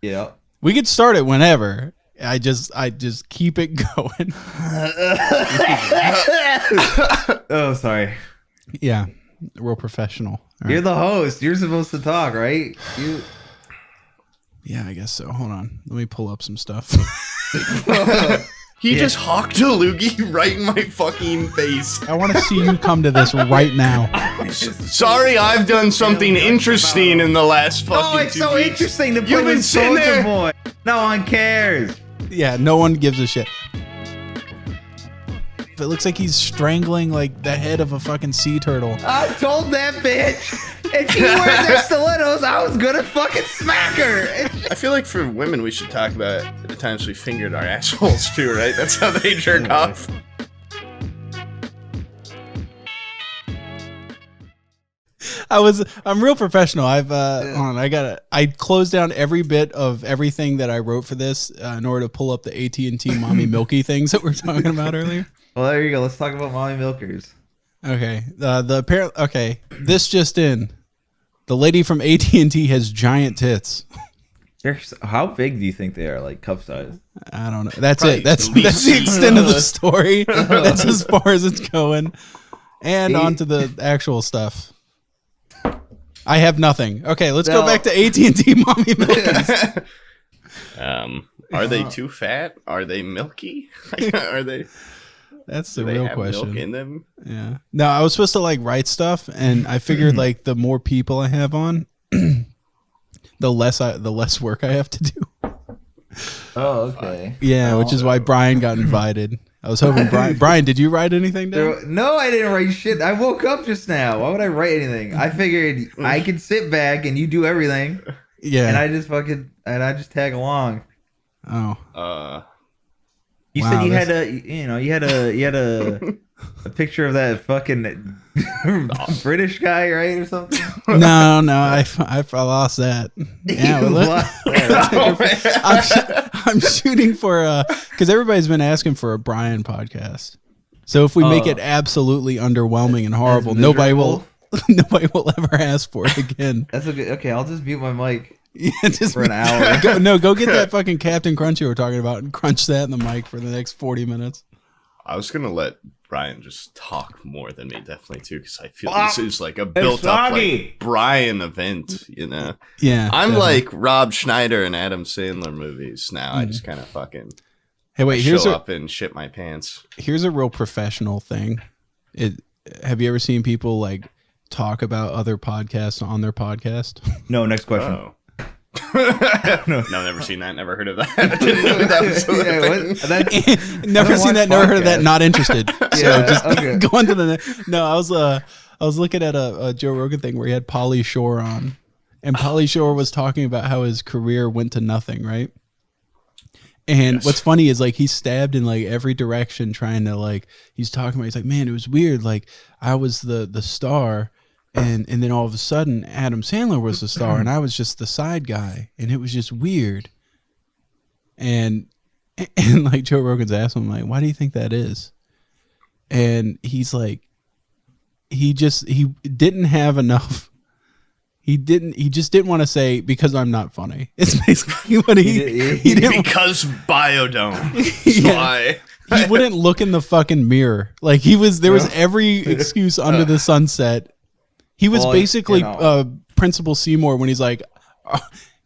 Yeah. We could start it whenever. I just keep it going. Oh, sorry. Yeah, real professional. Right. You're the host. You're supposed to talk, right? Yeah, I guess so. Hold on. Let me pull up some stuff. He just hawked a loogie right in my fucking face. I want to see you come to this right now. Sorry, I've done something interesting in the last fucking 2 weeks. Oh, it's so interesting to play with Soldier Boy. No one cares. Yeah, no one gives a shit. It looks like he's strangling like the head of a fucking sea turtle. I told that bitch if she wears her stilettos, I was gonna fucking smack her. I feel like for women, we should talk about the times we fingered our assholes too, right? That's how they jerk off. I'm real professional. I closed down every bit of everything that I wrote for this in order to pull up the AT&T mommy milky things that we were talking about earlier. Well, there you go. Let's talk about mommy milkers. Okay. This just in. The lady from AT&T has giant tits. How big do you think they are? Like cup size? I don't know. That's Probably it. That's the extent of the story. That's as far as it's going. And on to the actual stuff. I have nothing. Okay, let's go back to AT&T mommy milkies. Are they too fat? Are they milky? Are they? That's the real question. Milk in them? Yeah. No, I was supposed to like write stuff, and I figured like the more people I have on, the less work I have to do. Oh, okay. Yeah, which is why Bryan got invited. I was hoping Bryan, did you write anything down? No, I didn't write shit. I woke up just now. Why would I write anything? I figured I could sit back and you do everything. Yeah. And I just tag along. Oh. You said you had a picture of that fucking British guy, right, or something? No, I lost that. Yeah, I'm shooting for because everybody's been asking for a Bryan podcast. So if we make it absolutely underwhelming and horrible, nobody will ever ask for it again. That's okay. I'll just mute my mic. Yeah, just for an hour. Go get that fucking Captain Crunch you were talking about and crunch that in the mic for the next 40 minutes. I was gonna let Bryan just talk more than me, definitely too, because I feel this is like a built-up like Bryan event, you know? Yeah, I'm like Rob Schneider in Adam Sandler movies now. I just kind of fucking show up and shit my pants. Here's a real professional thing. Have you ever seen people like talk about other podcasts on their podcast? No. Next question. Oh. No, never seen that. Never heard of that. I didn't know that was never seen that. Never heard of that. Not interested. So just go on to the. No, I was looking at a Joe Rogan thing where he had Pauly Shore on, and Pauly Shore was talking about how his career went to nothing, right? And what's funny is like he's stabbed in like every direction, trying to like he's talking about. He's like, man, it was weird. Like I was the star. And then all of a sudden, Adam Sandler was the star, and I was just the side guy, and it was just weird. And like Joe Rogan's asking him, like, why do you think that is? And he's like, he didn't have enough. He just didn't want to say because I'm not funny. It's basically what he didn't because Biodome. Why? He wouldn't look in the fucking mirror. Like there was every excuse under the sunset. He was basically Principal Seymour when he's like,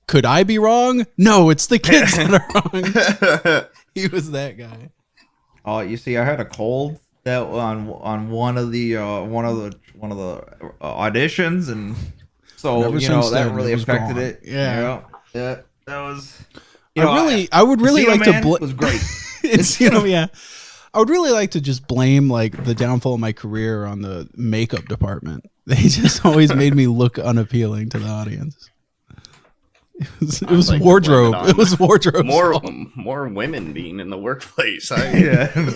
could I be wrong? No, it's the kids that are wrong. He was that guy. Oh, you see, I had a cold that on one of the auditions, and so that really affected it. Yeah, that was. I would really like to. Was great. Yeah. I would really like to just blame like the downfall of my career on the makeup department. They just always made me look unappealing to the audience. It was like wardrobe. It was wardrobe. More women being in the workplace. I get it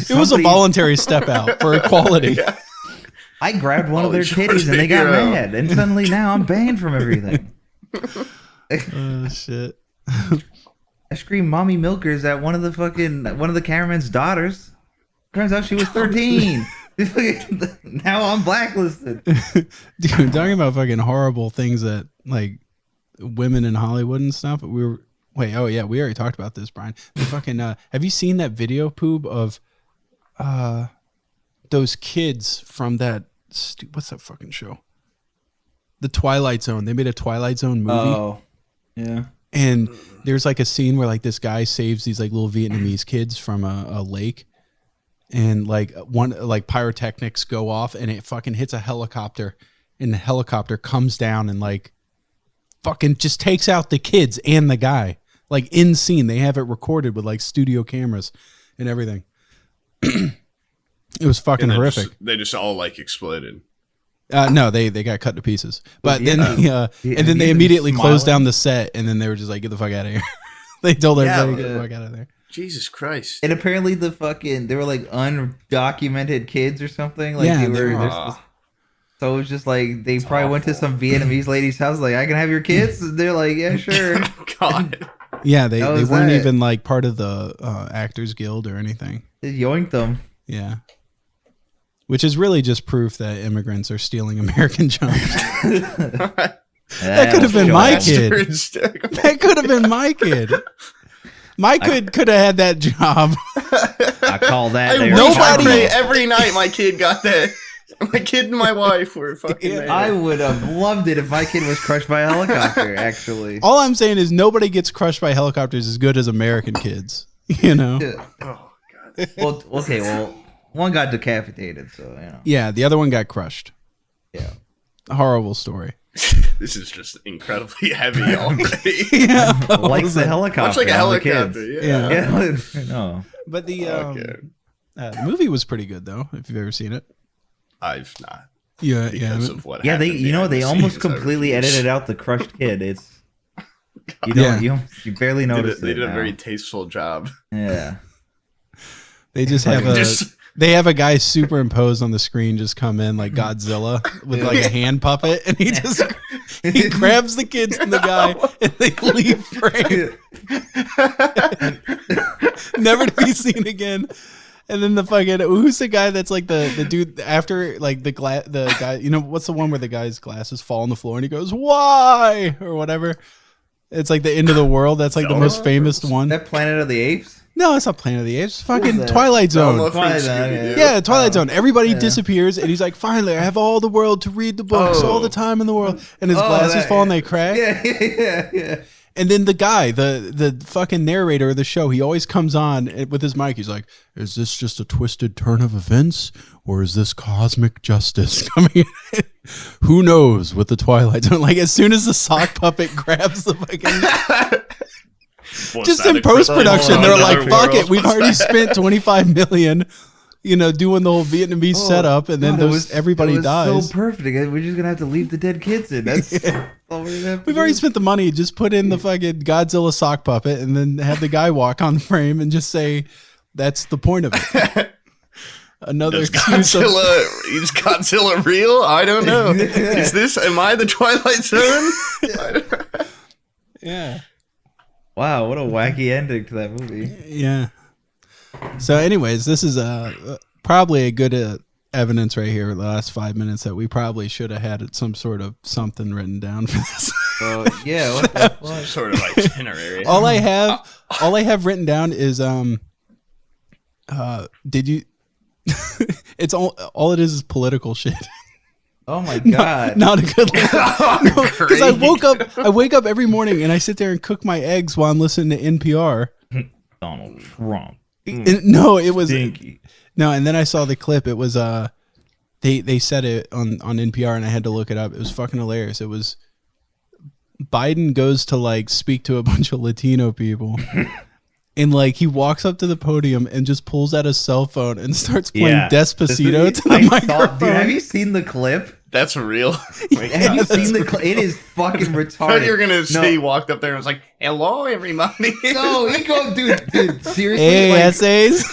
was a voluntary step out for equality. Yeah. I grabbed one of their titties and they got mad, and suddenly now I'm banned from everything. Oh shit. I screamed "mommy milkers" at one of the cameraman's daughters. Turns out she was 13. Now I'm blacklisted. Dude, talking about fucking horrible things that like women in Hollywood and stuff. We already talked about this, Brian. The fucking have you seen that video, Poob, of those kids from that what's that fucking show? The Twilight Zone. They made a Twilight Zone movie. Oh, yeah. And there's like a scene where like this guy saves these like little Vietnamese kids from a lake, and like pyrotechnics go off and it fucking hits a helicopter, and the helicopter comes down and like fucking just takes out the kids and the guy, like in scene. They have it recorded with like studio cameras and everything. It was fucking horrific. They just all like exploded. No, they got cut to pieces. But then they immediately closed down the set, and then they were just like, "Get the fuck out of here." They told everybody to get the fuck out of there. Jesus Christ! And apparently they were like undocumented kids or something. Like so it was just like they probably went to some Vietnamese lady's house, like, "I can have your kids." And they're like, "Yeah, sure." God. Yeah, they weren't even like part of the Actors Guild or anything. They yoinked them. Yeah. Which is really just proof that immigrants are stealing American jobs. That could have been my kid. That could have been my kid. My kid could have had that job. I call that. Nobody every night. My kid got that. My kid and my wife were fucking. Yeah, I would have loved it if my kid was crushed by a helicopter. Actually, all I'm saying is nobody gets crushed by helicopters as good as American kids. You know. Yeah. Oh God. Well, okay. Well. One got decapitated, so you know. Yeah, the other one got crushed. Yeah, a horrible story. This is just incredibly heavy already. Yeah, like the helicopter. Much like a helicopter. Yeah. No. But the movie was pretty good though. If you've ever seen it, I've not. Yeah, because of what they they almost completely edited out the crushed kid. It's you barely notice. They did a very tasteful job. Yeah. They just have They have a guy superimposed on the screen just come in like Godzilla with like a hand puppet, and he grabs the kids and the guy, and they leave frame, never to be seen again. And then the fucking who's the guy that's like the dude after like the guy, you know, what's the one where the guy's glasses fall on the floor and he goes why or whatever. It's like the end of the world. That's like the most famous one. That Planet of the Apes. No, it's not Planet of the Apes. It's fucking Twilight Zone. Yeah, Twilight Zone. Everybody disappears, and he's like, finally, I have all the world to read the books, all the time in the world. And his glasses fall and they crack. Yeah. And then the guy, the fucking narrator of the show, he always comes on with his mic. He's like, is this just a twisted turn of events, or is this cosmic justice coming in? Who knows with the Twilight Zone? Like, as soon as the sock puppet grabs the fucking... Just in post-production, they're like, fuck it, we've already spent $25 million, doing the whole Vietnamese setup, and then everybody dies. So perfect. We're just gonna have to leave the dead kids in. That's all we've already spent the money. Just put in the fucking Godzilla sock puppet, and then have the guy walk on frame and just say, "That's the point of it." Another excuse. Is Godzilla real? I don't know. Am I the Twilight Zone? Yeah. Wow, what a wacky ending to that movie. Yeah. So anyways, this is probably a good evidence right here, the last 5 minutes, that we probably should have had some sort of something written down for this. Yeah, what the fuck? Sort of itinerary. All I have written down is did you it's all it is political shit. Oh my God. Not a good look. Because I wake up every morning and I sit there and cook my eggs while I'm listening to NPR. Donald Trump. No, it was Dunkey. No, and then I saw the clip. It was they said it on NPR and I had to look it up. It was fucking hilarious. It was Biden goes to like speak to a bunch of Latino people. And like he walks up to the podium and just pulls out his cell phone and starts playing Despacito to the microphone. Dude, have you seen the clip? That's real. Have you seen the clip? It is fucking retarded. I thought you were gonna say he walked up there and was like, "Hello, everybody." No, he goes, dude, seriously. Hey, essays.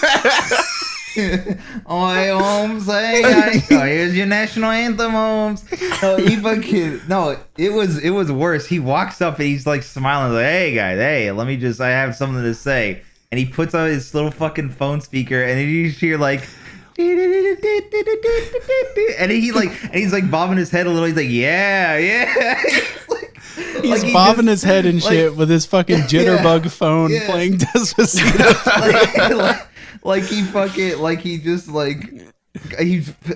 Oi, Holmes, hey, here's your national anthem, Holmes. No, it was worse. He walks up and he's like smiling, like, "Hey guys, hey, I have something to say." And he puts on his little fucking phone speaker, and then you just hear like, and he's like bobbing his head a little. He's like, yeah. He's bobbing his head and shit with his fucking jitterbug phone playing Despacito.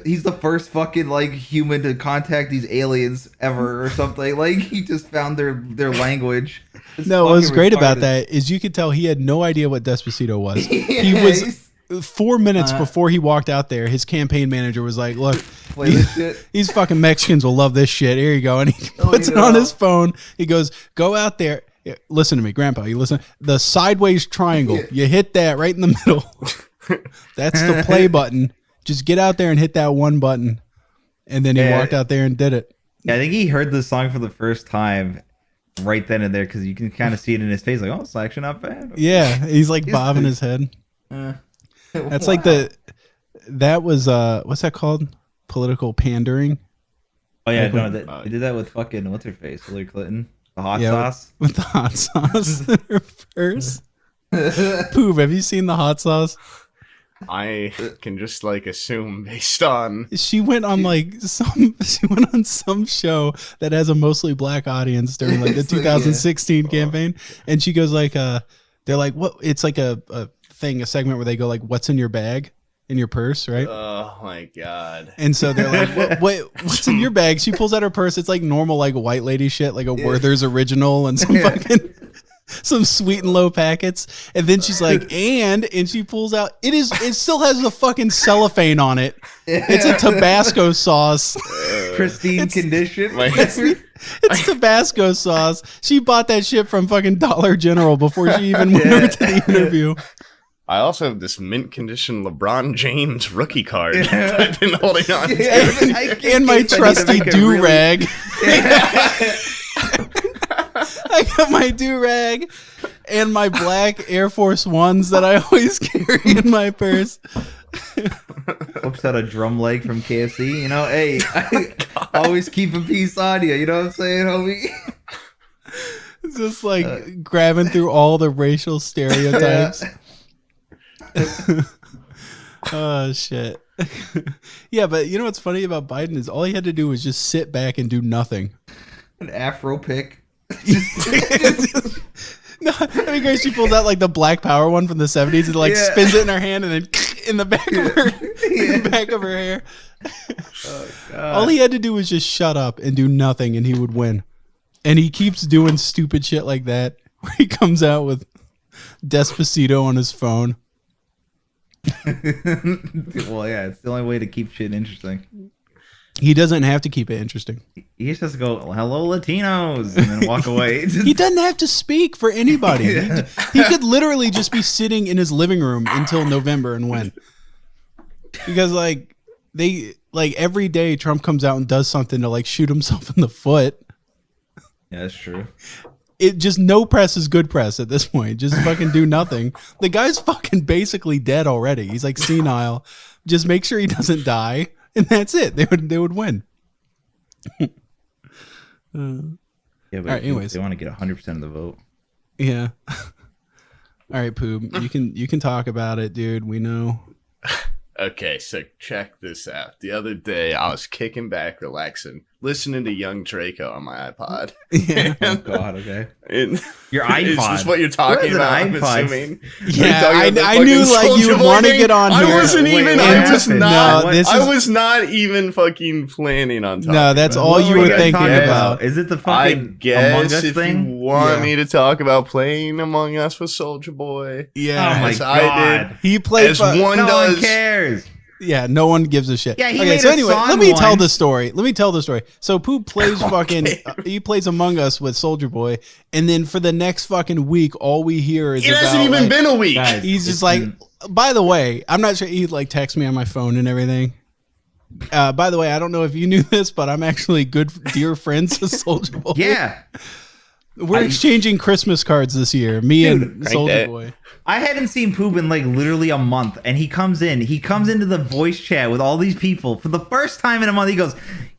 He's the first fucking like human to contact these aliens ever or something. Like he just found their language. No, what was great about that is you could tell he had no idea what Despacito was. He was 4 minutes before he walked out there. His campaign manager was like, "Look, these fucking Mexicans will love this shit. Here you go." And he puts it on his phone. He goes, "Go out there. Listen to me, Grandpa. You listen. The sideways triangle. You hit that right in the middle. That's the play button. Just get out there and hit that one button." And then he walked out there and did it. Yeah, I think he heard the song for the first time right then and there because you can kind of see it in his face. Like, oh, it's actually not bad. Yeah, he's like bobbing his head. That's like that was what's that called? Political pandering. Oh yeah, no, they did that with fucking what's her face, Hillary Clinton, the hot sauce with the hot sauce in her purse. Poob, have you seen the hot sauce? I can just like assume based on she went on some show that has a mostly black audience during like the 2016 campaign, and she goes like they're like what it's like a segment where they go like what's in your bag in your purse, right? Oh my god. And so they're like what's in your bag? She pulls out her purse. It's like normal like white lady shit, like a Werther's original and some fucking some sweet and low packets. And then she's like and she pulls out it still has a fucking cellophane on it. It's a Tabasco sauce. Pristine condition. It's Tabasco sauce. She bought that shit from fucking Dollar General before she even went over to the interview. I also have this mint condition LeBron James rookie card that I've been holding on to. And my trusty do-rag. I got my do-rag and my black Air Force Ones that I always carry in my purse. Whoops out a drum leg from KFC. You know, hey, I always keep a piece on you. You know what I'm saying, homie? It's just like grabbing through all the racial stereotypes. Oh shit. Yeah, but you know what's funny about Biden is all he had to do was just sit back and do nothing. An afro pick. No, I mean, Grace, she pulls out like the Black Power one from the 70s and like spins it in her hand and then in the back of her in the back of her hair. Oh, all he had to do was just shut up and do nothing and he would win. And he keeps doing stupid shit like that where he comes out with Despacito on his phone. Well, yeah, it's the only way to keep shit interesting. He doesn't have to keep it interesting. He just has to go, hello, Latinos, and then walk away. He doesn't have to speak for anybody. He could literally just be sitting in his living room until November and win. Because like every day Trump comes out and does something to like shoot himself in the foot. Yeah, that's true. It just no press is good press at this point. Just fucking do nothing. The guy's fucking basically dead already. He's like senile. Just make sure he doesn't die, and that's it. They would win. Yeah, but all right, anyways, they want to get 100% of the vote. Yeah. All right, Poob. You can talk about it, dude. We know. Okay, so check this out. The other day, I was kicking back, relaxing, listening to Young Draco on my iPod. Yeah. Oh God. Okay. Your iPod. Is this what you're talking about? I'm assuming. Yeah, I knew like you would want to get on here. I wasn't even. I was not even fucking planning on talking. No, that's all you were thinking about. Is it the fucking I guess Among Us if thing? you want me to talk about playing Among Us with Soulja Boy, Yeah. Oh my as God. I did. He played. As one No does. one cares. Yeah, no one gives a shit. Yeah, he okay, made so a anyway, song let me tell once. the story. So Poob plays he plays Among Us with Soulja Boy, and then for the next fucking week, all we hear is It hasn't even like, been a week. Guys, he's just like, by the way, I'm not sure he like texts me on my phone and everything. By the way, I don't know if you knew this, but I'm actually good dear friends with Soulja Boy. Yeah. We're exchanging Christmas cards this year, me and Crank Soulja that. Boy. I hadn't seen Poob in like literally a month, and he comes into the voice chat with all these people for the first time in a month. He goes,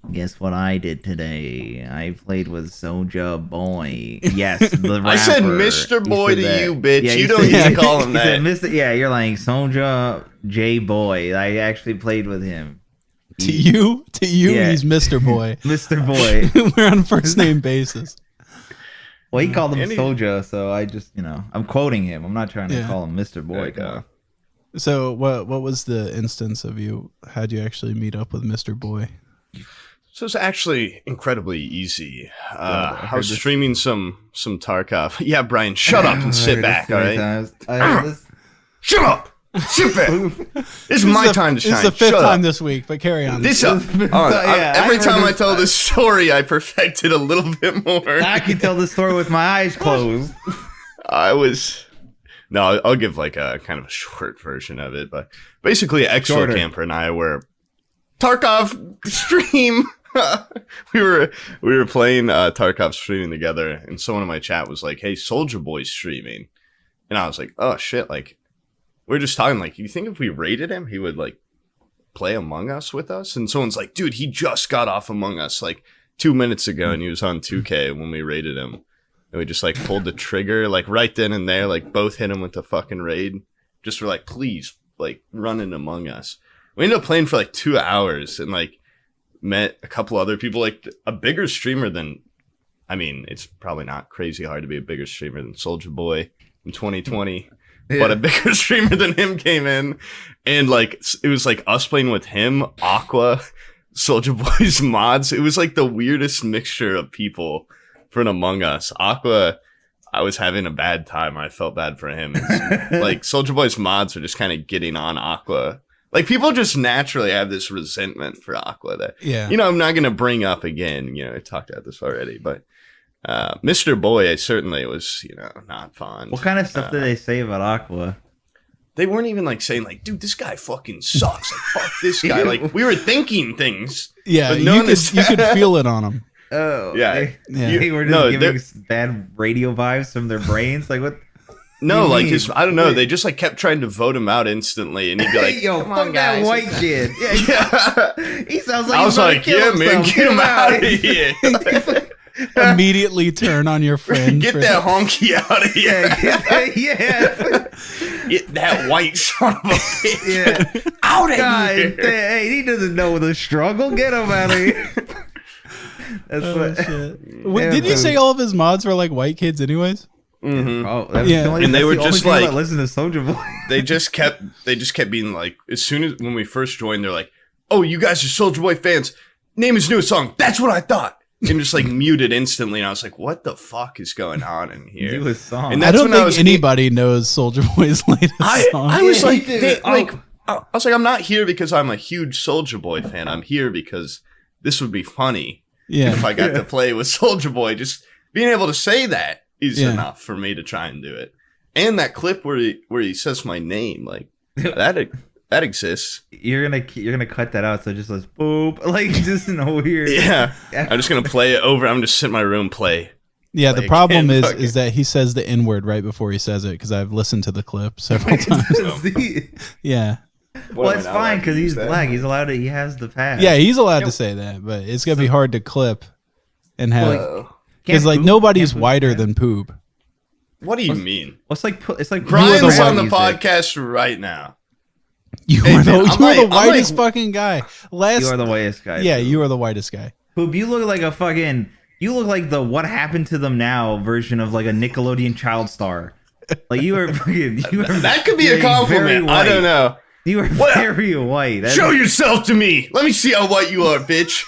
"Guess what I did today? I played with Soulja Boy." Yes, the rapper. I said Mr. He Boy said to that. you, bitch. Yeah, You he don't said- need to call him he that. said, Mr. Yeah, you're like Soulja J Boy. I actually played with him. To you, Yeah. he's Mr. Boy. Mr. Boy. We're on a first name basis. Well, he called him And Soja, so I just, I'm quoting him. I'm not trying to call him Mr. Boy. Come on. So what was the instance of you? How'd you actually meet up with Mr. Boy? So it's actually incredibly easy. I was streaming some Tarkov. Yeah, Brian, shut up and sit back, all right? Shut up! Sit back! This is my time to shine. This is the fifth time this week, but carry on. Every time I tell this story, I perfect it a little bit more. I can tell this story with my eyes closed. I'll give like a kind of a short version of it, but basically Exo Camper and I were Tarkov stream. we were playing Tarkov streaming together, and someone in my chat was like, "Hey, Soldier Boy's streaming," and I was like, "Oh shit!" Like we were just talking, like, you think if we raided him, he would like play Among Us with us? And someone's like, "Dude, he just got off Among Us like 2 minutes ago, and he was on 2K when we raided him." And we just like pulled the trigger, like right then and there, like both hit him with the fucking raid. Just were like, please, like run in Among Us. We ended up playing for like 2 hours and like met a couple other people, like a bigger streamer than, I mean, it's probably not crazy hard to be a bigger streamer than Soldier Boy in 2020, but a bigger streamer than him came in. And like, it was like us playing with him, Aqua, Soldier Boy's mods. It was like the weirdest mixture of people for an Among Us. Aqua, I was having a bad time. I felt bad for him. Like Soldier Boy's mods are just kind of getting on Aqua. Like people just naturally have this resentment for Aqua that, I'm not going to bring up again. I talked about this already, but Mr. Boy, certainly was, not fun. What kind of stuff did they say about Aqua? They weren't even like saying like, dude, this guy fucking sucks. Like, fuck this guy. Like we were thinking things. Yeah, you could feel it on him. Oh, yeah. They were just giving bad radio vibes from their brains. Like, what? No, like, I don't know. They just, like, kept trying to vote him out instantly. And he'd be like, yo, fuck that white kid. Yeah. He sounds like I was like, yeah, man, get him out of here. Immediately turn on your friend. Get that honky out of here. Get that white son of a bitch. Yeah. Out of here. Hey, he doesn't know the struggle. Get him out of here. That's shit. Did you say all of his mods were like white kids anyways? Mm-hmm. And they were just like, listen to Soldier Boy. they just kept being like, as soon as when we first joined, they're like, oh, you guys are Soldier Boy fans. Name his newest song. That's what I thought. And just like muted instantly. And I was like, what the fuck is going on in here? Newest song. And I don't think anybody knows Soldier Boy's latest song. I was like, I was like, I'm not here because I'm a huge Soldier Boy fan. I'm here because this would be funny. Yeah. If I got to play with Soldier Boy, just being able to say that is enough for me to try and do it. And that clip where he says my name, like that exists. You're gonna cut that out, so it just says boop, like just no weird. Yeah, I'm just gonna play it over. I'm just sit in my room, play. Yeah, the problem is that he says the N-word right before he says it because I've listened to the clip several times. Yeah. Well, it's fine because he's black. He's allowed to. He has the pass. Yeah, he's allowed to say that, but it's gonna be hard to clip and have because like nobody's whiter than Poob. What do you mean? It's like Brian's on the podcast right now. You are the whitest fucking guy. You are the whitest guy. Yeah, you are the whitest guy. Poob, you look like a fucking. You look like the "What Happened to Them Now" version of like a Nickelodeon child star. Like you are fucking. That could be a compliment. I don't know. You are very white. Show yourself to me. Let me see how white you are, bitch.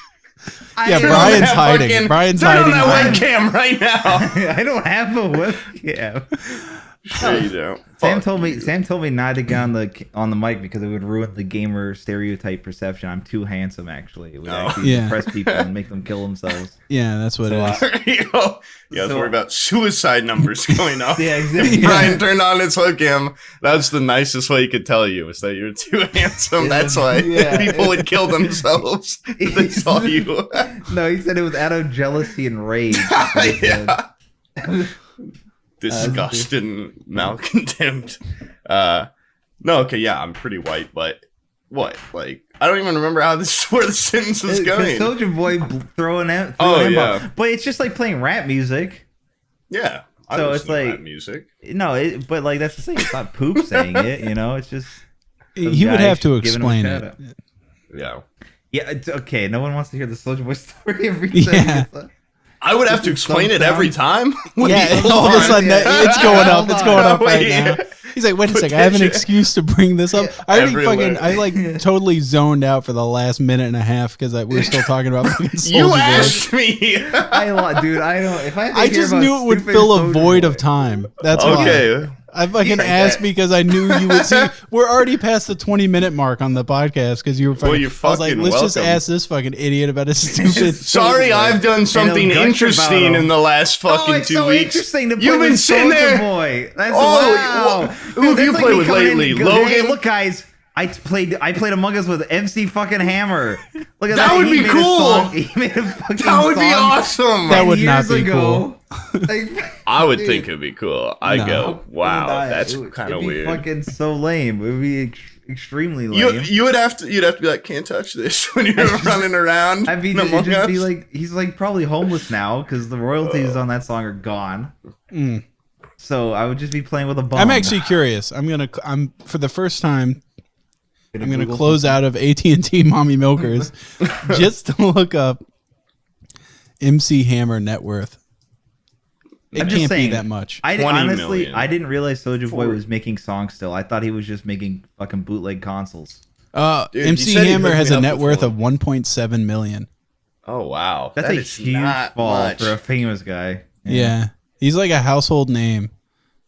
Yeah, Brian's hiding. Brian's hiding. Turn on that webcam right now. I don't have a webcam. Sure you don't. Sam told me not to get on the mic because it would ruin the gamer stereotype perception. I'm too handsome, actually. It would actually depress people and make them kill themselves. Yeah, that's what it is. Let's worry about suicide numbers going up. Yeah, exactly. Brian turned on his webcam. That's the nicest way he could tell you, is that you're too handsome. That's why people would kill themselves if they saw you. No, he said it was out of jealousy and rage. Disgusted and malcontempt. I'm pretty white, but what? Like, I don't even remember where the sentence was going. Soldier Boy throwing out. But it's just like playing rap music. Yeah. So it's like rap music. No, but like that's the thing. It's not Poob saying it. It's just. He would have to explain it. Yeah. Yeah. It's okay. No one wants to hear the Soldier Boy story every time. I would have to explain it every time. Yeah, all of a sudden it's going up. It's going up right now. He's like, wait a second, I have an excuse to bring this up. I like totally zoned out for the last minute and a half because we were still talking about fucking Soulja Boy. You asked me. Dude, I don't. If I just knew it would fill a void of time. That's why. I fucking asked because I knew you would see. We're already past the 20-minute mark on the podcast because you were fucking. Well, you're fucking I was like, let's just ask this fucking idiot about his stupid. Sorry, I've done something interesting in the last fucking 2 weeks. Interesting to play You've been with sitting there. Boy. That's wow. Who have you played with lately? Logan? Hey, look, guys. I played Among Us with MC fucking Hammer. Look at that. That would be cool. He made a fucking That would be awesome. That would not be cool. I would think it'd be cool. I go, wow, that's kind of weird. Fucking so lame. It would be extremely lame. You'd have to be like, can't touch this when you're running around. I mean, it'd just be like he's like probably homeless now because the royalties on that song are gone. So I would just be playing with a bomb. I'm actually curious. I'm for the first time. I'm gonna close out of AT&T Mommy Milkers just to look up MC Hammer net worth. It can't be that much. I didn't realize Soulja Boy was making songs still. I thought he was just making fucking bootleg consoles. Dude, MC Hammer has a net worth of 1.7 million. Oh wow, that's a huge fall for a famous guy. Yeah, he's like a household name.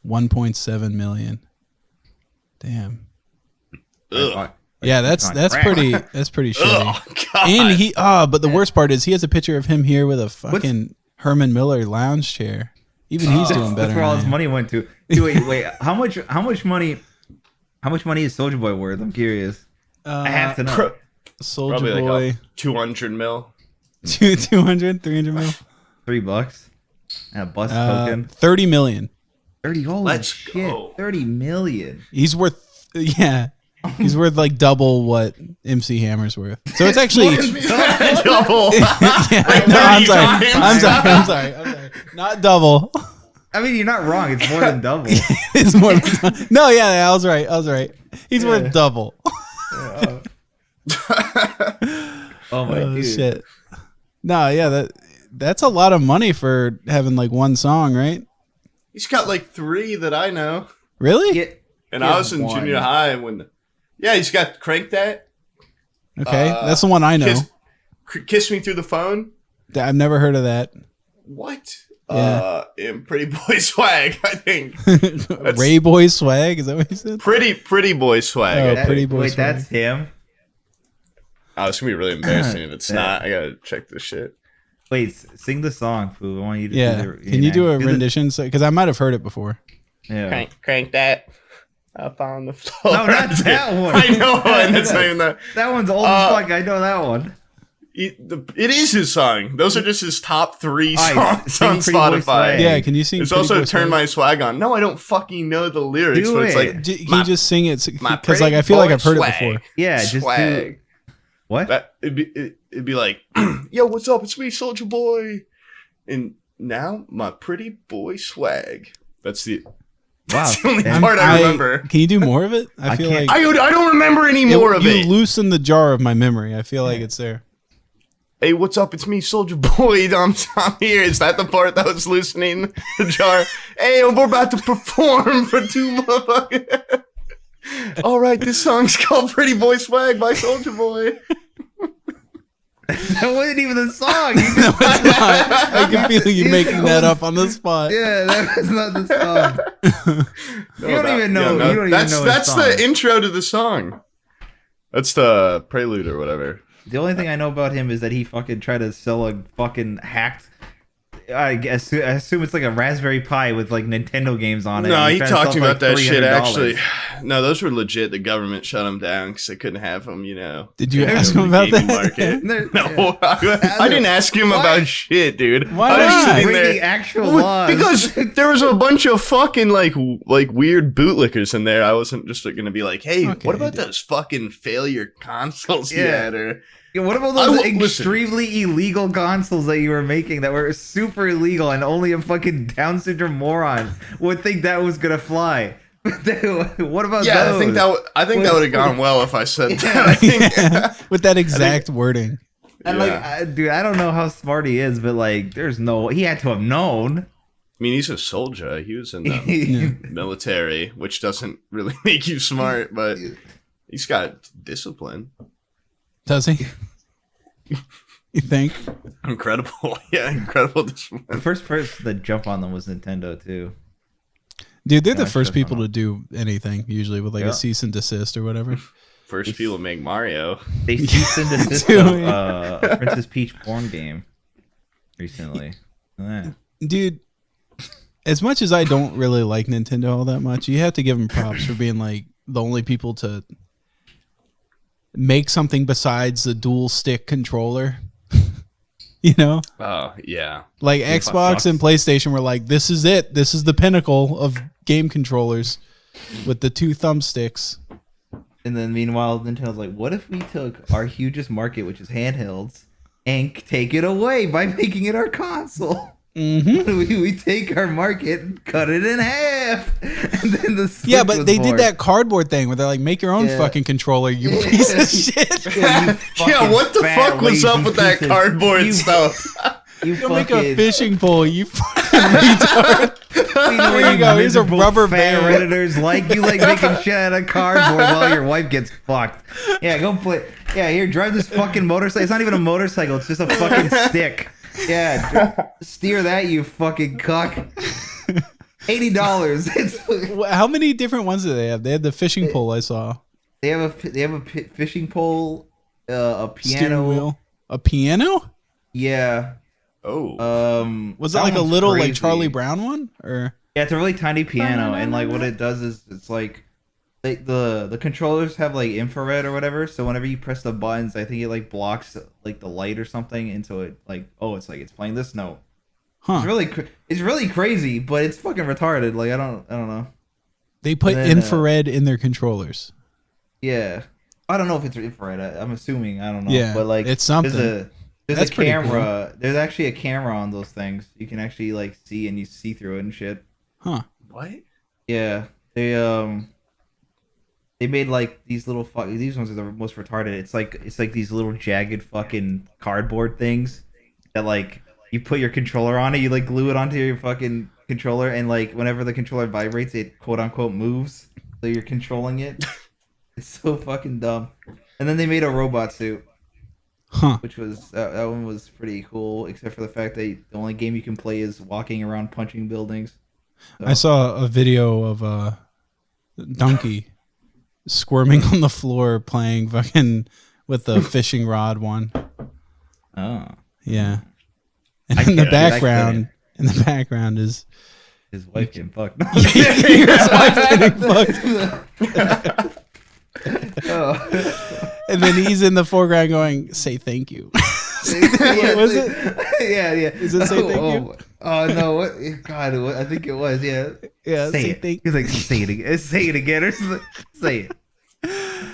1.7 million. Damn. Ugh. Yeah, that's pretty shitty. And but the worst part is he has a picture of him here with a fucking Herman Miller lounge chair. Even he's doing better. That's where all his money went to. Wait, how much money is Soulja Boy worth? I'm curious. I have to know. Soulja Boy, like 200 mil. 200, 300 mil. $3 and a bus token. 30 million. 30. Holy shit! Go. 30 million. He's worth. Yeah. He's worth like double what MC Hammer's worth. So it's actually double. I'm sorry. Not double. I mean, you're not wrong. It's more than double. It's more. No, yeah, I was right. He's worth double. Oh my dude. Shit. No, yeah, that's a lot of money for having like one song, right? He's got like 3 that I know. Really? Yeah, and I was in junior high when. Yeah, he's got Crank That. Okay, that's the one I know. Kiss Me Through the Phone. I've never heard of that. What? Yeah. And Pretty Boy Swag, I think. Ray Boy Swag, is that what you said? Pretty Boy Swag. Oh, Pretty Boy Swag. That's him. Oh, it's gonna be really embarrassing if it's not. I gotta check this shit. Wait, sing the song, Poob. I want you to. Can you do a rendition? Because I might have heard it before. Yeah. Crank That. Up on the floor. No, not that one. I know one. That's not even that. That one's old as fuck. I know that one. It is his song. Those are just his top 3 songs on Spotify. Yeah, can you sing? It's also Turn My Swag On. No, I don't fucking know the lyrics. Do but it's like, can you just sing it? Because like I feel like I've heard it before. Yeah, just do. What? It'd be like, yo, what's up? It's me, Soulja Boy, and now my pretty boy swag. That's the. Wow, that's the only part I remember. Can you do more of it? I feel like I don't remember any more of it. You loosen the jar of my memory. I feel like it's there. Hey, what's up? It's me, Soulja Boy. I'm here. Is that the part that was loosening the jar? Hey, we're about to perform for 2 motherfuckers. All right, this song's called "Pretty Boy Swag" by Soulja Boy. That wasn't even the song. No, it's not. I can feel you making that up on the spot. Yeah, that was not the song. You don't even know. That's the intro to the song. That's the prelude or whatever. The only thing I know about him is that he fucking tried to sell a fucking hacked. I assume it's like a Raspberry Pi with like Nintendo games on it. No, he talked about that shit actually. No, those were legit. The government shut them down because they couldn't have them, you know. Did you ask him about that? No, I didn't ask him about shit, dude. Why not? The actual laws. Because there was a bunch of fucking like weird bootlickers in there. I wasn't just going to be like, hey, what about those fucking failure consoles you had? Or what about those extremely illegal consoles that you were making that were super illegal and only a fucking Down syndrome moron would think that was gonna fly? What about those? I think that would have gone well if I said that. I think, with that exact wording. And dude, I don't know how smart he is, but like, he had to have known. I mean, he's a soldier. He was in the military, which doesn't really make you smart, but he's got discipline. Does he? You think? Incredible. Yeah, incredible discipline. The first person to jump on them was Nintendo, too. Dude, they're the first people to do anything, usually, with like a cease and desist or whatever. First people to make Mario. They cease and desist a Princess Peach porn game recently. Dude, as much as I don't really like Nintendo all that much, you have to give them props for being like the only people to make something besides the dual stick controller. You know? Oh, yeah. Like Xbox and PlayStation were like, this is it. This is the pinnacle of game controllers with the 2 thumbsticks. And then meanwhile, Nintendo's like, what if we took our hugest market, which is handhelds, and take it away by making it our console? Mm-hmm. We take our market and cut it in half. And then the Switch but they did that cardboard thing where they're like, make your own fucking controller, you piece of shit. Yeah, what the fuck was up with that cardboard stuff? You make a fishing pole, you fucking retard. There you go, here's a rubber band. Redditors like you like making shit out of cardboard while your wife gets fucked. Yeah, go play. Yeah, here, drive this fucking motorcycle. It's not even a motorcycle, it's just a fucking stick. Yeah, steer that, you fucking cuck. $80. How many different ones do they have? They had the fishing pole I saw. They have a fishing pole, a piano. Steering wheel. A piano? Yeah. Oh. Was it like a little crazy, like Charlie Brown one, or? Yeah, it's a really tiny piano, and like what it does is it's like the controllers have like infrared or whatever, so whenever you press the buttons, I think it like blocks like the light or something, and so it like it's playing this note. Huh. It's really crazy, but it's fucking retarded. Like I don't know. They put infrared in their controllers. Yeah, I don't know if it's infrared. I'm assuming. I don't know. Yeah, but like it's something. There's a camera. Cool. There's actually a camera on those things. You can actually like see, and you see through it and shit. Huh? What? Yeah, they made like these little these ones are the most retarded. It's like these little jagged fucking cardboard things that like you put your controller on it, you like glue it onto your fucking controller, and like whenever the controller vibrates, it quote unquote moves, so you're controlling it. It's so fucking dumb. And then they made a robot suit, which was that one was pretty cool, except for the fact that the only game you can play is walking around punching buildings. So. I saw a video of Dunkey squirming on the floor playing fucking with the fishing rod one. Oh. Yeah. And in the background is his wife getting fucked. His wife getting fucked. And then he's in the foreground going, say thank you. What was it? Yeah. Is it say thank you? Oh no! What? God, I think it was. Yeah. Say thank you. He's like, say it again. Say it again. Or say it.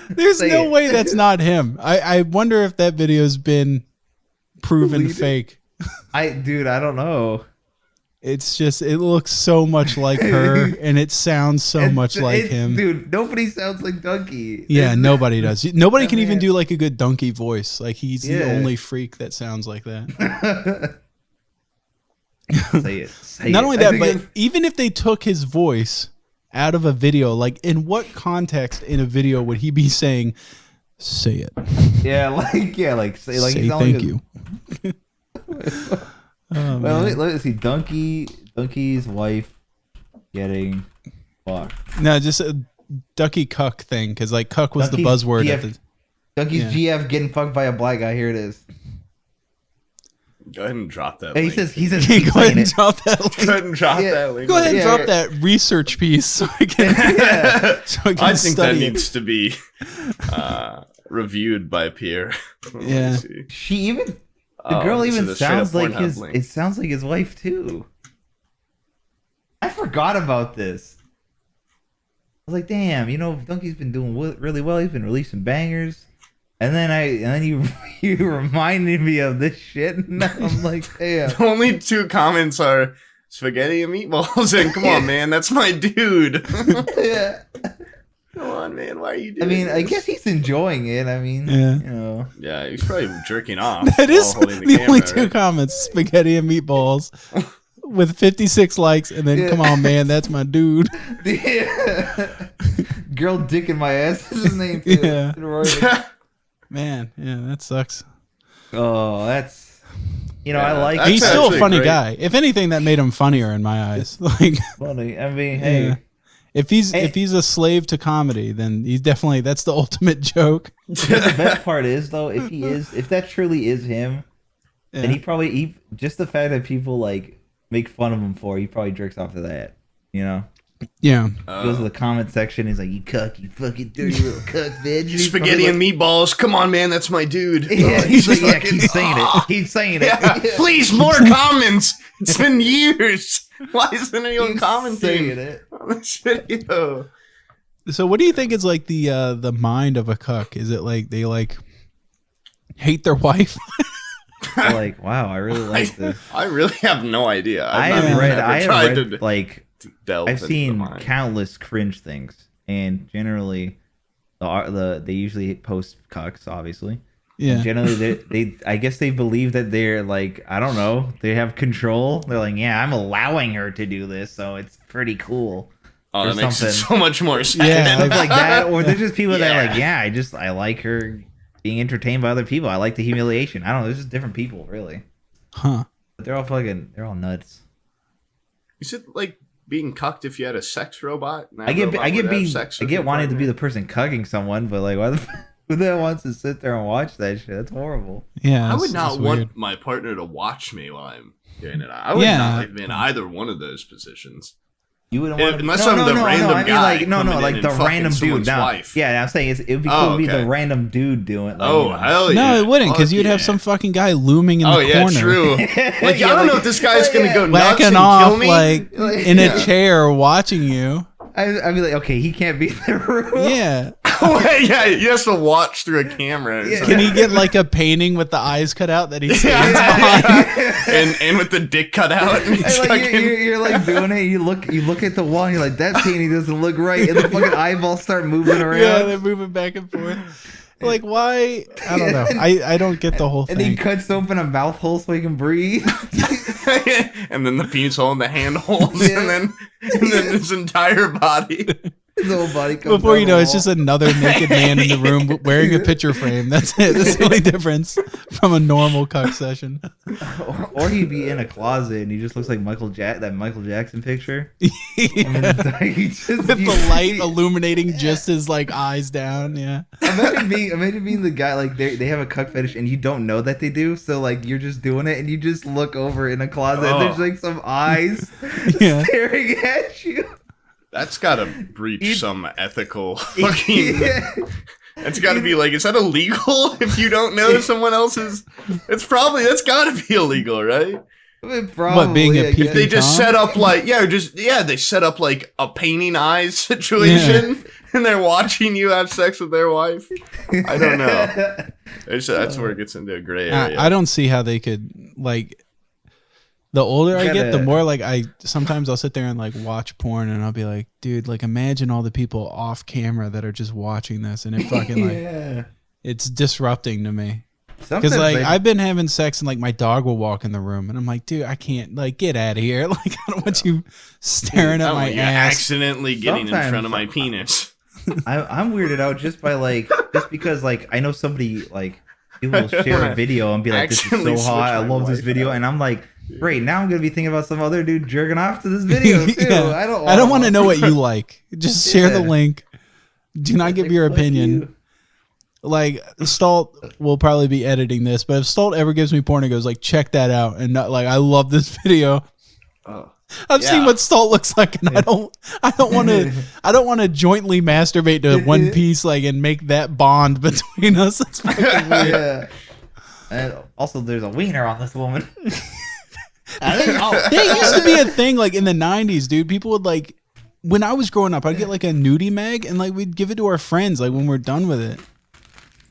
There's no way that's not him. I wonder if that video's been proven fake. I don't know. It's just, it looks so much like her, and it sounds so much like him. Dude, nobody sounds like Dunkey. Yeah, nobody does. Nobody can even do like a good Dunkey voice. Like he's the only freak that sounds like that. Say it. Not only that, but even if they took his voice out of a video, like in what context in a video would he be saying, say it? Say thank you. Oh, well, let's see. Dunkey's wife getting fucked. No, just a Ducky cuck thing, because like cuck was the buzzword. Dunkey's GF getting fucked by a black guy. Here it is. Go ahead and drop that. Hey, link. he says. Go ahead and drop that link. Go ahead and drop that link. Go ahead and drop that research piece so I can. I think that needs to be reviewed by a peer. Yeah. She even. The girl even sounds like his. It sounds like his wife too. I forgot about this. I was like, damn, Dunkey's been doing really well. He's been releasing bangers, and then you reminded me of this shit, and I'm like, damn. The only 2 comments are spaghetti and meatballs, and come on, man, that's my dude. Yeah. Come on, man. Why are you doing I mean, this? I guess he's enjoying it. I mean, you know. Yeah, he's probably jerking off. That is holding the the camera, only two right? comments: spaghetti and meatballs, with 56 likes, and then come on, man, that's my dude. Yeah. Girl dick in my ass is his name too. Yeah. Man, yeah, that sucks. Oh, that's I like. That's He's still a actually funny great. guy. If anything, that made him funnier in my eyes. Like, funny. I mean, hey. yeah. If he's a slave to comedy, then he's definitely that's the ultimate joke. The best part is though, if that truly is him, then he just the fact that people like make fun of him he probably jerks off to that. You know? Yeah. Goes to the comment section. He's like, "You cuck, you fucking dirty little cuck, bitch." Spaghetti and meatballs. Come on, man. That's my dude. Yeah, he's like, yeah, keep saying it. Keep saying it. Yeah, please, more comments. It's been years. Why isn't anyone commenting saying it? on this video? So, what do you think is like the mind of a cuck? Is it like they like hate their wife? Like, wow, I really like this. I really have no idea. I have read like delve I've into seen the mind. countless cringe things, and generally, they usually post cucks, obviously. Yeah. And generally, they I guess they believe that they're like, I don't know, they have control. They're like, yeah, I'm allowing her to do this, so it's pretty cool. Oh, or that makes it something. so much more sense. Yeah. It's like that, or there's just people that are like, Yeah. yeah, I like her being entertained by other people. I like the humiliation. I don't know. There's just different people, really. Huh. But they're all nuts. Is it like being cucked if you had a sex robot? And that I get robot would have sex with your wanting to be partner? the person cucking someone, but like, who the hell wants to sit there and watch that shit? That's horrible. Yeah. I would that's not weird. want my partner to watch me while I'm doing it. I would Yeah. not live in either one of those positions. You wouldn't want to. Unless I'm the random I mean, guy like, coming in like and the fucking random dude. someone's No, wife. yeah, I'm saying it would be cool to be the okay. random dude doing. Like, Oh, hell yeah. No, it wouldn't, because Fuck you'd have yeah. some fucking guy looming in Oh, the yeah, corner. true. Like, I don't know if this guy's going to go nuts Whacking and off kill me. like in a chair watching you. I'd be like, okay, he can't be in the room. Yeah. Yeah, he has to watch through a camera. Yeah. Can he get like a painting with the eyes cut out that he stands behind? and with the dick cut out. And he's And like fucking- you're like doing it. You look at the wall. And you're like, that painting doesn't look right, and the fucking eyeballs start moving around. Yeah, they're moving back and forth. Like, why? I don't know. I don't get the whole And he thing. cuts open a mouth hole so he can breathe. and then the penis hole and the hand holes, Yeah. and then his entire body. His whole body comes Before you down know, the it's just wall. another naked man in the room wearing a picture frame. That's it. That's the only difference from a normal cuck session. Or he'd be in a closet and he just looks like that Michael Jackson picture. And then he just, With the light illuminating just his like eyes down. Yeah. Imagine being the guy, like they have a cuck fetish and you don't know that they do, so like you're just doing it and you just look over in a closet and there's like some eyes Yeah. staring at you. That's got to breach some ethical fucking. Yeah. That's got to be like, is that illegal if you don't know someone else's? That's got to be illegal, right? I mean, probably, What, being a I guess. peeping They just Tom? set up like, they set up like a painting eyes situation, and they're watching you have sex with their wife. I don't know. That's where it gets into a gray area. I don't see how they could like. The older I get, the Gotta- more like sometimes I'll sit there and like watch porn and I'll be like, dude, like imagine all the people off camera that are just watching this and it fucking like Yeah. it's disrupting to me. Sometimes Because like they- I've been having sex and like my dog will walk in the room and I'm like, dude, I can't like get out of here. Like I don't want you staring at my You're ass. accidentally getting in Sometimes- front of my penis. I'm weirded out just because like I know somebody like people will share a video and be like, this is Accidentally so hot, I switch my love this wife video, out. and I'm like, great, now I'm gonna be thinking about some other dude jerking off to this video too. Yeah. I don't want to know what you like. Just share the Yeah. link. Do not give your Fuck opinion. you. Like STALLTT will probably be editing this, but if STALLTT ever gives me porn and goes like, check that out, and not like I love this video. Oh. I've seen Yeah. what STALLTT looks like, and I don't want to jointly masturbate to One Piece like and make that bond between us. That's fucking weird. Yeah. And also, there's a wiener on this woman. That used to be a thing like in the 90s, dude. People would like when I was growing up, I'd get like a nudie mag and like we'd give it to our friends like when we're done with it.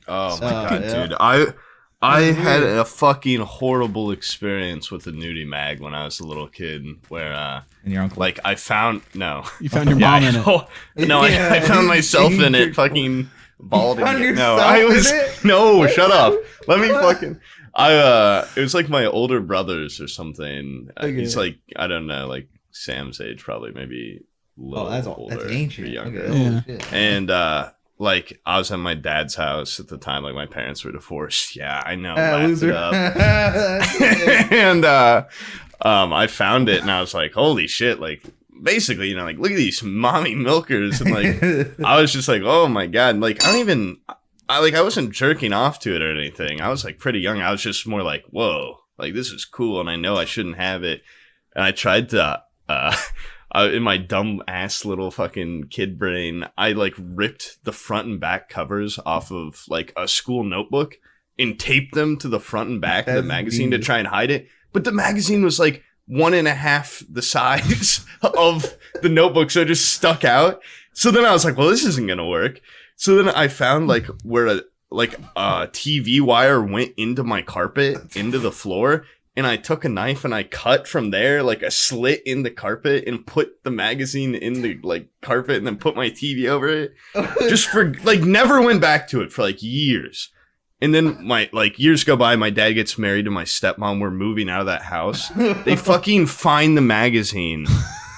Oh my Oh, god, yeah. dude! I had a fucking horrible experience with the nudie mag when I was a little kid, where and your uncle, like, I found you found your mom in it. No, I found myself in it, fucking balding. Shut up. Let me fucking. It was like my older brothers or something. Okay. He's like, I don't know, like Sam's age, probably maybe a little older, that's ancient. or younger. Okay. Yeah. And like, I was at my dad's house at the time. Like, my parents were divorced. Yeah, I know. Laughed it up. And I found it, and I was like, holy shit! Like, basically, like, look at these mommy milkers, and like, I was just like, oh my god! And, like, I wasn't jerking off to it or anything. I was like pretty young. I was just more like, whoa, like, this is cool, and I know I shouldn't have it. And I tried to. In my dumb ass little fucking kid brain, I like ripped the front and back covers off of like a school notebook and taped them to the front and back of the magazine to try and hide it. But the magazine was like 1.5 the size of the notebook, so it just stuck out. So then I was like, well, this isn't gonna work. So then I found like where a TV wire went into my carpet, into the floor. And I took a knife and I cut from there like a slit in the carpet and put the magazine in the like carpet and then put my TV over it. Just for like, never went back to it for like years. And then years go by, my dad gets married to my stepmom. We're moving out of that house. They fucking find the magazine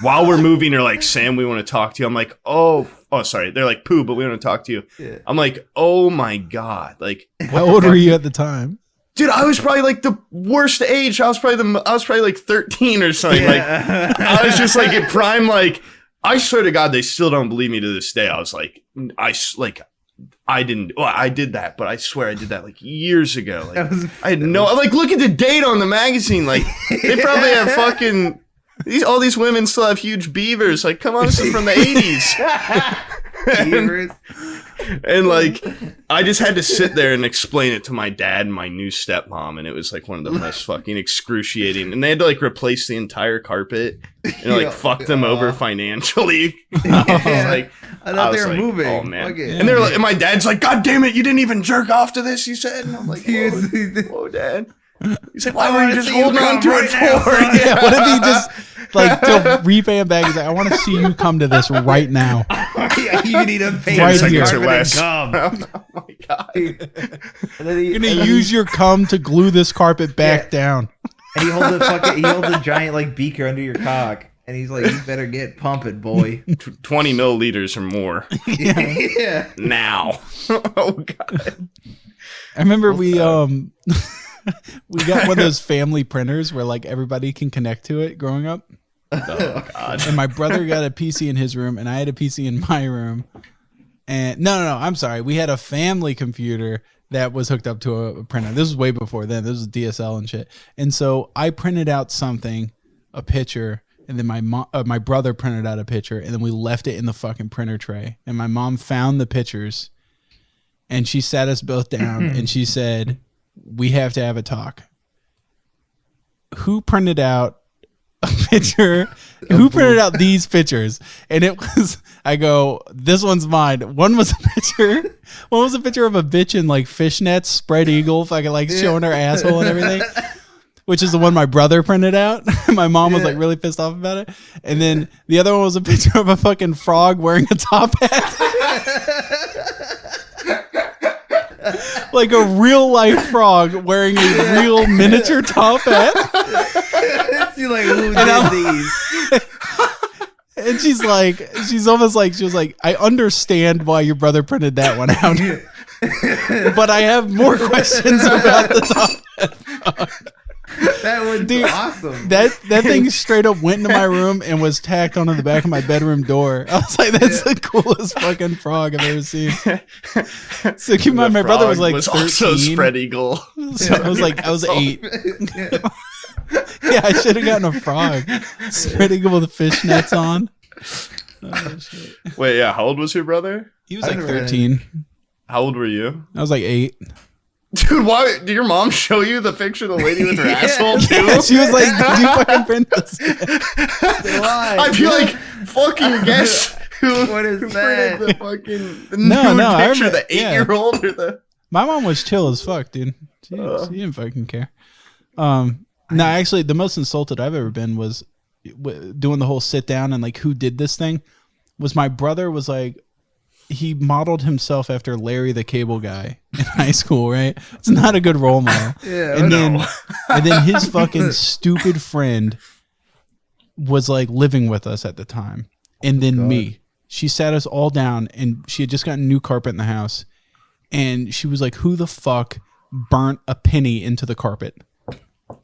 while we're moving. They're like, Sam, we want to talk to you. I'm like, oh, sorry. They're like, Poob, but we want to talk to you. Yeah. I'm like, oh my God. Like, how old were you at the time? Dude, I was probably like the worst age. I was probably like 13 or something. Yeah. Like, I was just like at prime. Like, I swear to God, they still don't believe me to this day. I was like, I did that, but I swear I did that like years ago. Like, I had look at the date on the magazine. Like, they probably have fucking all these women still have huge beavers. Like, come on, this is from the 80s. Beavers. And like, I just had to sit there and explain it to my dad and my new stepmom, and it was like one of the most fucking excruciating. And they had to like replace the entire carpet and like fuck them over financially. I thought they were moving. Oh man! Okay. And they're like, and my dad's like, God damn it, you didn't even jerk off to this. He said, and I'm like, whoa, Dad. He's like, why were you just holding on to it for? Yeah, what if he just like to repay him back? He's like, I want to see you come to this right now. You need to pay right here. Oh my God! You're gonna use your cum to glue this carpet back down. And he holds a giant like beaker under your cock, and he's like, you better get pumping, boy. 20 milliliters or more. Yeah. Now. Oh God. I remember we got one of those family printers where like everybody can connect to it growing up. Oh God. And my brother got a PC in his room and I had a PC in my room. And no, I'm sorry. We had a family computer that was hooked up to a printer. This was way before then. This was DSL and shit. And so I printed out a picture, and then my brother printed out a picture, and then we left it in the fucking printer tray. And my mom found the pictures and she sat us both down and she said, we have to have a talk. Who printed out a picture? Who printed out these pictures? And it was, I go, this one's mine. One was a picture of a bitch in like fishnets, spread eagle, fucking like showing her asshole and everything, which is the one my brother printed out. My mom was like really pissed off about it. And then the other one was a picture of a fucking frog wearing a top hat. Like a real life frog wearing a real miniature top hat. She's like, who did these? And she's almost like, she was like, I understand why your brother printed that one out, but I have more questions about the top hat frog. That would be awesome. That thing straight up went into my room and was tacked onto the back of my bedroom door. I was like, that's the coolest fucking frog I've ever seen. So keep in mind, my brother was like 13. Also spread eagle. So I was 8. Yeah, I should have gotten a frog. Spread eagle with fishnets on. Oh, shit. Wait, yeah. How old was your brother? He was like 13. How old were you? I was like 8. Dude, why did your mom show you the picture of the lady with her asshole too? Yeah, she was like, "Did you fucking print this?" I'd be like, "Fucking guess who printed the fucking no, picture, the 8-year-old or the." My mom was chill as fuck, dude. She didn't fucking care. No, actually, the most insulted I've ever been was doing the whole sit down and like who did this thing. Was my brother was like, he modeled himself after Larry the Cable Guy in high school, right? It's not a good role model. Yeah, and then his fucking stupid friend was like living with us at the time. And then me. She sat us all down and she had just gotten new carpet in the house. And she was like, who the fuck burnt a penny into the carpet?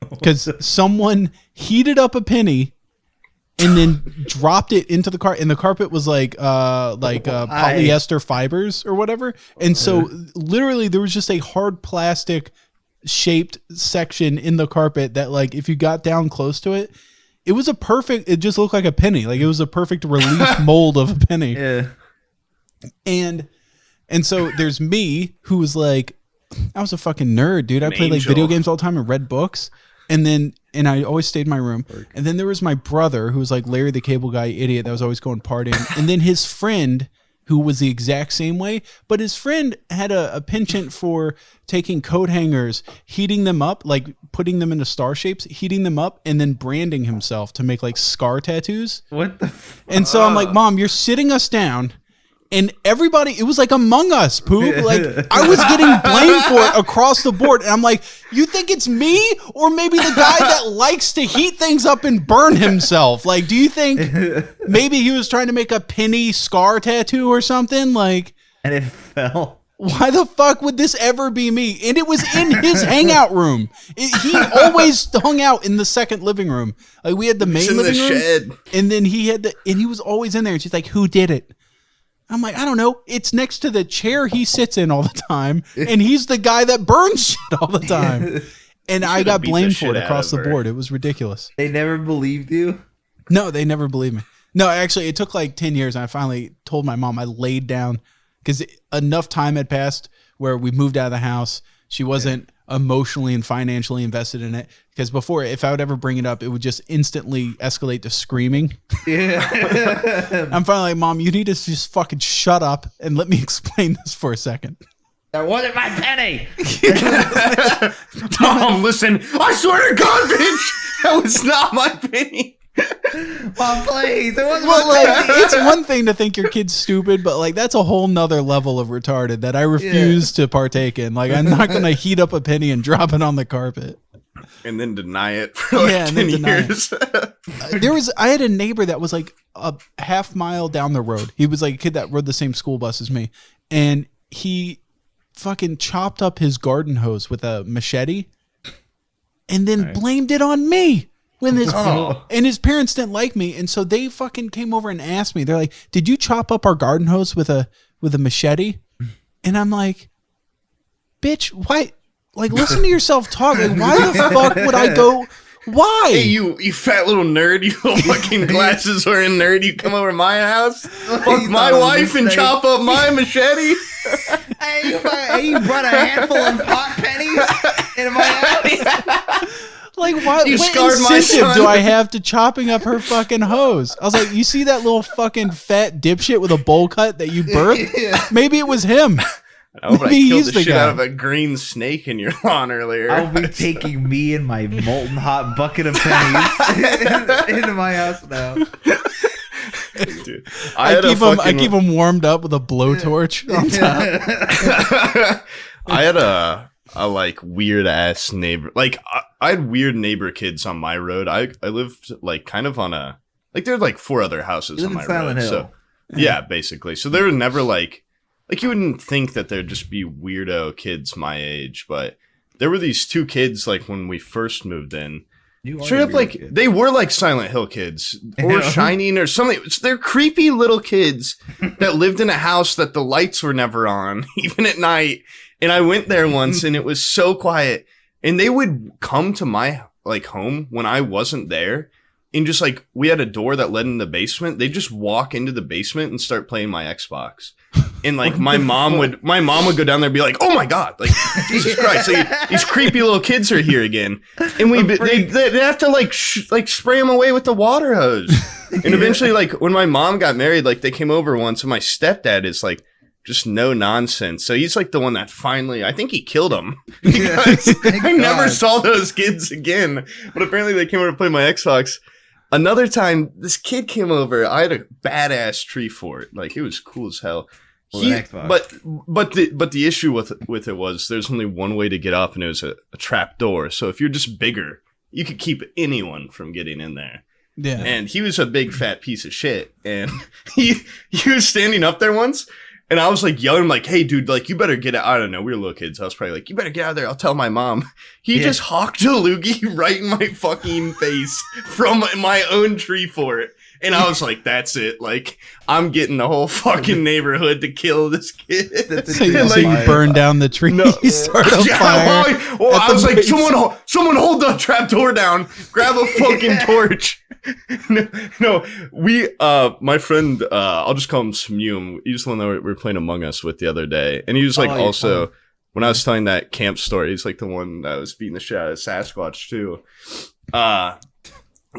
Because someone heated up a penny and then dropped it into the carpet, and the carpet was like polyester fibers or whatever. And so literally there was just a hard plastic shaped section in the carpet that like if you got down close to it, it just looked like a penny. Like it was a perfect relief mold of a penny. Yeah. And so there's me who was like, I was a fucking nerd, dude. I played like video games all the time and read books. And I always stayed in my room. And then there was my brother who was like Larry the Cable Guy idiot that was always going partying. And then his friend who was the exact same way. But his friend had a penchant for taking coat hangers, heating them up, like putting them into star shapes, heating them up, and then branding himself to make like scar tattoos. What the fuck? And so I'm like, Mom, you're sitting us down. And everybody, it was like Among Us, Poob. Like, I was getting blamed for it across the board. And I'm like, you think it's me? Or maybe the guy that likes to heat things up and burn himself? Like, do you think maybe he was trying to make a penny scar tattoo or something? Like, and it fell. Why the fuck would this ever be me? And it was in his hangout room. He always hung out in the second living room. Like, we had the main living room. Shed. And then and he was always in there. And she's like, who did it? I'm like, I don't know. It's next to the chair he sits in all the time, and he's the guy that burns shit all the time. And I got blamed for it across the board. It was ridiculous. They never believed you? No, they never believed me. No, actually, it took like 10 years, and I finally told my mom. I laid down because enough time had passed where we moved out of the house. She wasn't emotionally and financially invested in it. Because before, if I would ever bring it up, it would just instantly escalate to screaming. Yeah. I'm finally like, Mom, you need to just fucking shut up and let me explain this for a second. That wasn't my penny. Mom, listen, I swear to God, bitch, that was not my penny. Mom, please. It wasn't it's one thing to think your kid's stupid, but like that's a whole nother level of retarded that I refuse to partake in. Like, I'm not going to heat up a penny and drop it on the carpet. And then deny it for like 10 years. I had a neighbor that was like a half mile down the road. He was like a kid that rode the same school bus as me. And he fucking chopped up his garden hose with a machete and then blamed it on me. And his parents didn't like me. And so they fucking came over and asked me. They're like, did you chop up our garden hose with a machete? And I'm like, bitch, why? Like, listen to yourself talk. Like, why the fuck would I go? Why? Hey, you fat little nerd, you little fucking glasses wearing nerd, you come over to my house, fuck my wife and chop up my machete? Hey, you brought a handful of hot pennies into my house? Like, what incentive do I have to chopping up her fucking hose? I was like, you see that little fucking fat dipshit with a bowl cut that you birthed? Yeah. Maybe it was him. I hope I killed the shit out of a green snake in your lawn earlier. I'll be taking me and my molten hot bucket of pennies into my house now. Dude, I keep them warmed up with a blowtorch on top. I had a like weird ass neighbor. Like I had weird neighbor kids on my road. I lived like kind of on a like there's like 4 other houses on my road. Hill. So yeah, basically. So there were never like you wouldn't think that there'd just be weirdo kids my age, but there were these 2 kids like when we first moved in. Straight up like kid. They were like Silent Hill kids or Shining or something. They're creepy little kids that lived in a house that the lights were never on, even at night. And I went there once and it was so quiet. And they would come to my like home when I wasn't there. And just like we had a door that led in the basement. They'd just walk into the basement and start playing my Xbox. And like my mom would go down there and be like, "Oh my God, like Jesus Christ, like, these creepy little kids are here again." And they'd have to like spray them away with the water hose. And eventually, like when my mom got married, like they came over once, and my stepdad is like just no nonsense. So he's like the one that finally, I think he killed him because I never saw those kids again. But apparently they came over to play my Xbox. Another time, this kid came over. I had a badass tree fort. Like, it was cool as hell. But the issue with it was there's only one way to get up, and it was a trap door. So if you're just bigger, you could keep anyone from getting in there. Yeah. And he was a big fat piece of shit. And he was standing up there once. And I was like yelling, like, hey, dude, like, you better get out. I don't know. We were little kids. I was probably like, you better get out of there. I'll tell my mom. He just hawked a loogie right in my fucking face from my own tree fort. And I was like, that's it. Like, I'm getting the whole fucking neighborhood to kill this kid. So you burn down the tree, start a fire. Well, I was like, someone hold the trap door down. Grab a fucking torch. No, we, my friend, I'll just call him Smew. He's the one that we were playing Among Us with the other day. And he was like, also, when I was telling that camp story, he's like the one that was beating the shit out of Sasquatch too.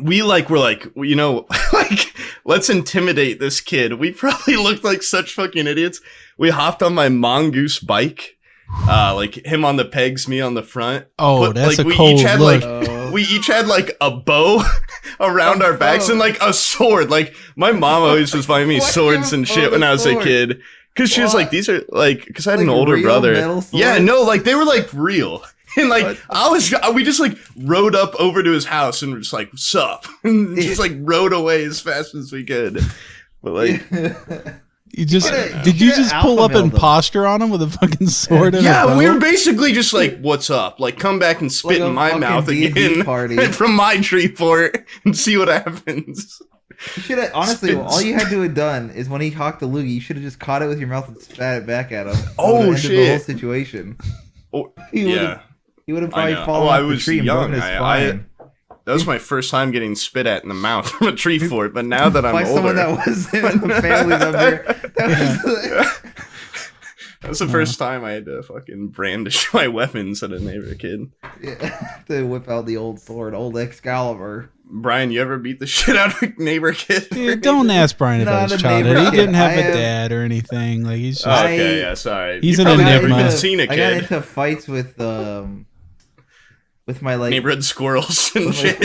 We like, were like, you know, like, let's intimidate this kid. We probably looked like such fucking idiots. We hopped on my mongoose bike. Like him on the pegs, me on the front. Oh, that's like, a cold look. We each had like a bow around our backs and like a sword. Like my mom always was buying me swords and shit when I was a kid. Cause she was like, these are like, cause I had an older brother. Yeah, no, like they were like real. And like, we just like rode up over to his house and were just like, sup? And just like rode away as fast as we could. But like, you just did you just pull up and posture on him with a fucking sword? Yeah, we were basically just like, "What's up?" Like, come back and spit in my mouth again from my tree fort and see what happens. You should have honestly. All you had to have done is when he hawked the loogie, you should have just caught it with your mouth and spat it back at him. Oh shit! The whole situation. Oh, he would have probably fallen off the tree and broken his spine. That was my first time getting spit at in the mouth from a tree fort, but now that I'm older... someone that was in the family member. That was the first time I had to fucking brandish my weapons at a neighbor kid. Yeah, to whip out the old sword, old Excalibur. Brian, you ever beat the shit out of a neighbor kid? Dude, don't ask Brian about his childhood. He didn't have a dad or anything. Like he's just... okay, yeah, sorry. He's an enigma. Never seen a kid. I got into fights with my like neighborhood squirrels and shit.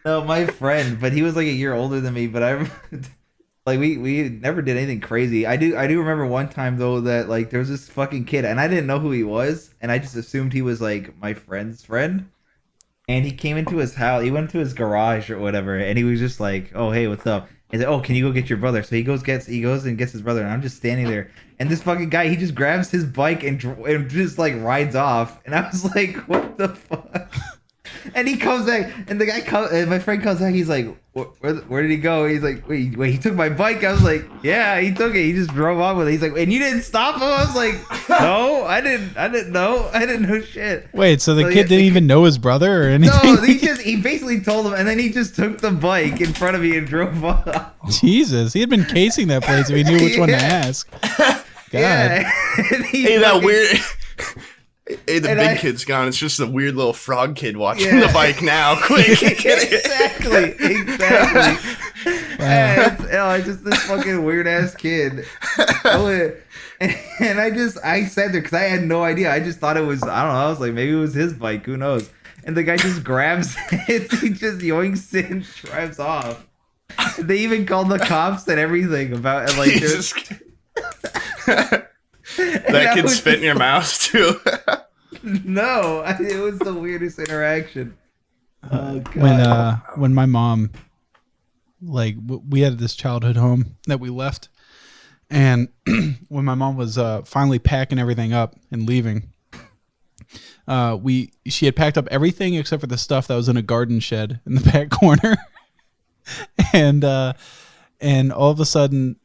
No, my friend, but he was like a year older than me. But I like we never did anything crazy. I do remember one time though that like there was this fucking kid and I didn't know who he was and I just assumed he was like my friend's friend. And he came into his house. He went to his garage or whatever, and he was just like, "Oh hey, what's up?" He's like, "Oh, can you go get your brother?" So he goes and gets his brother, and I'm just standing there. And this fucking guy, he just grabs his bike and just like rides off. And I was like, "What the fuck?" And he comes back, and the guy comes, and my friend comes back. He's like, "Where did he go?" He's like, "Wait, he took my bike." I was like, "Yeah, he took it. He just drove off with it." He's like, "And you didn't stop him?" I was like, "No, I didn't know. I didn't know shit." Wait, so the kid didn't even know his brother or anything? No, he basically told him, and then he just took the bike in front of me and drove off. Jesus, he had been casing that place, so he knew which one to ask. God. Yeah. Hey, that weird. Hey, the big kid's gone. It's just a weird little frog kid watching the bike now. Quick. Exactly. Wow. It's just this fucking weird ass kid. And I sat there because I had no idea. I just thought it was, I don't know. I was like, maybe it was his bike. Who knows? And the guy just grabs it. He just yoinks it and drives off. They even called the cops and everything about it. Like, that kid spit in your mouth too. No, it was the weirdest interaction. Oh god! When my mom, like, we had this childhood home that we left, and when my mom was finally packing everything up and leaving, she had packed up everything except for the stuff that was in a garden shed in the back corner, and all of a sudden,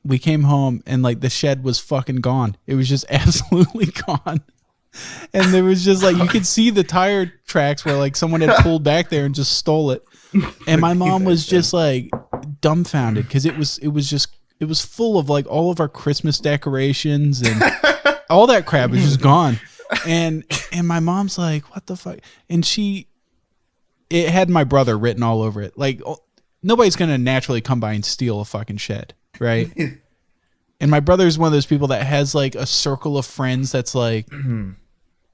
we came home and like the shed was fucking gone. It was just absolutely gone. And there was just like, you could see the tire tracks where like someone had pulled back there and just stole it. And my mom was just like dumbfounded because it was full of like all of our Christmas decorations and all that crap was just gone. And my mom's like, what the fuck? And it had my brother written all over it. Like nobody's going to naturally come by and steal a fucking shed. Right. And my brother's one of those people that has like a circle of friends that's like,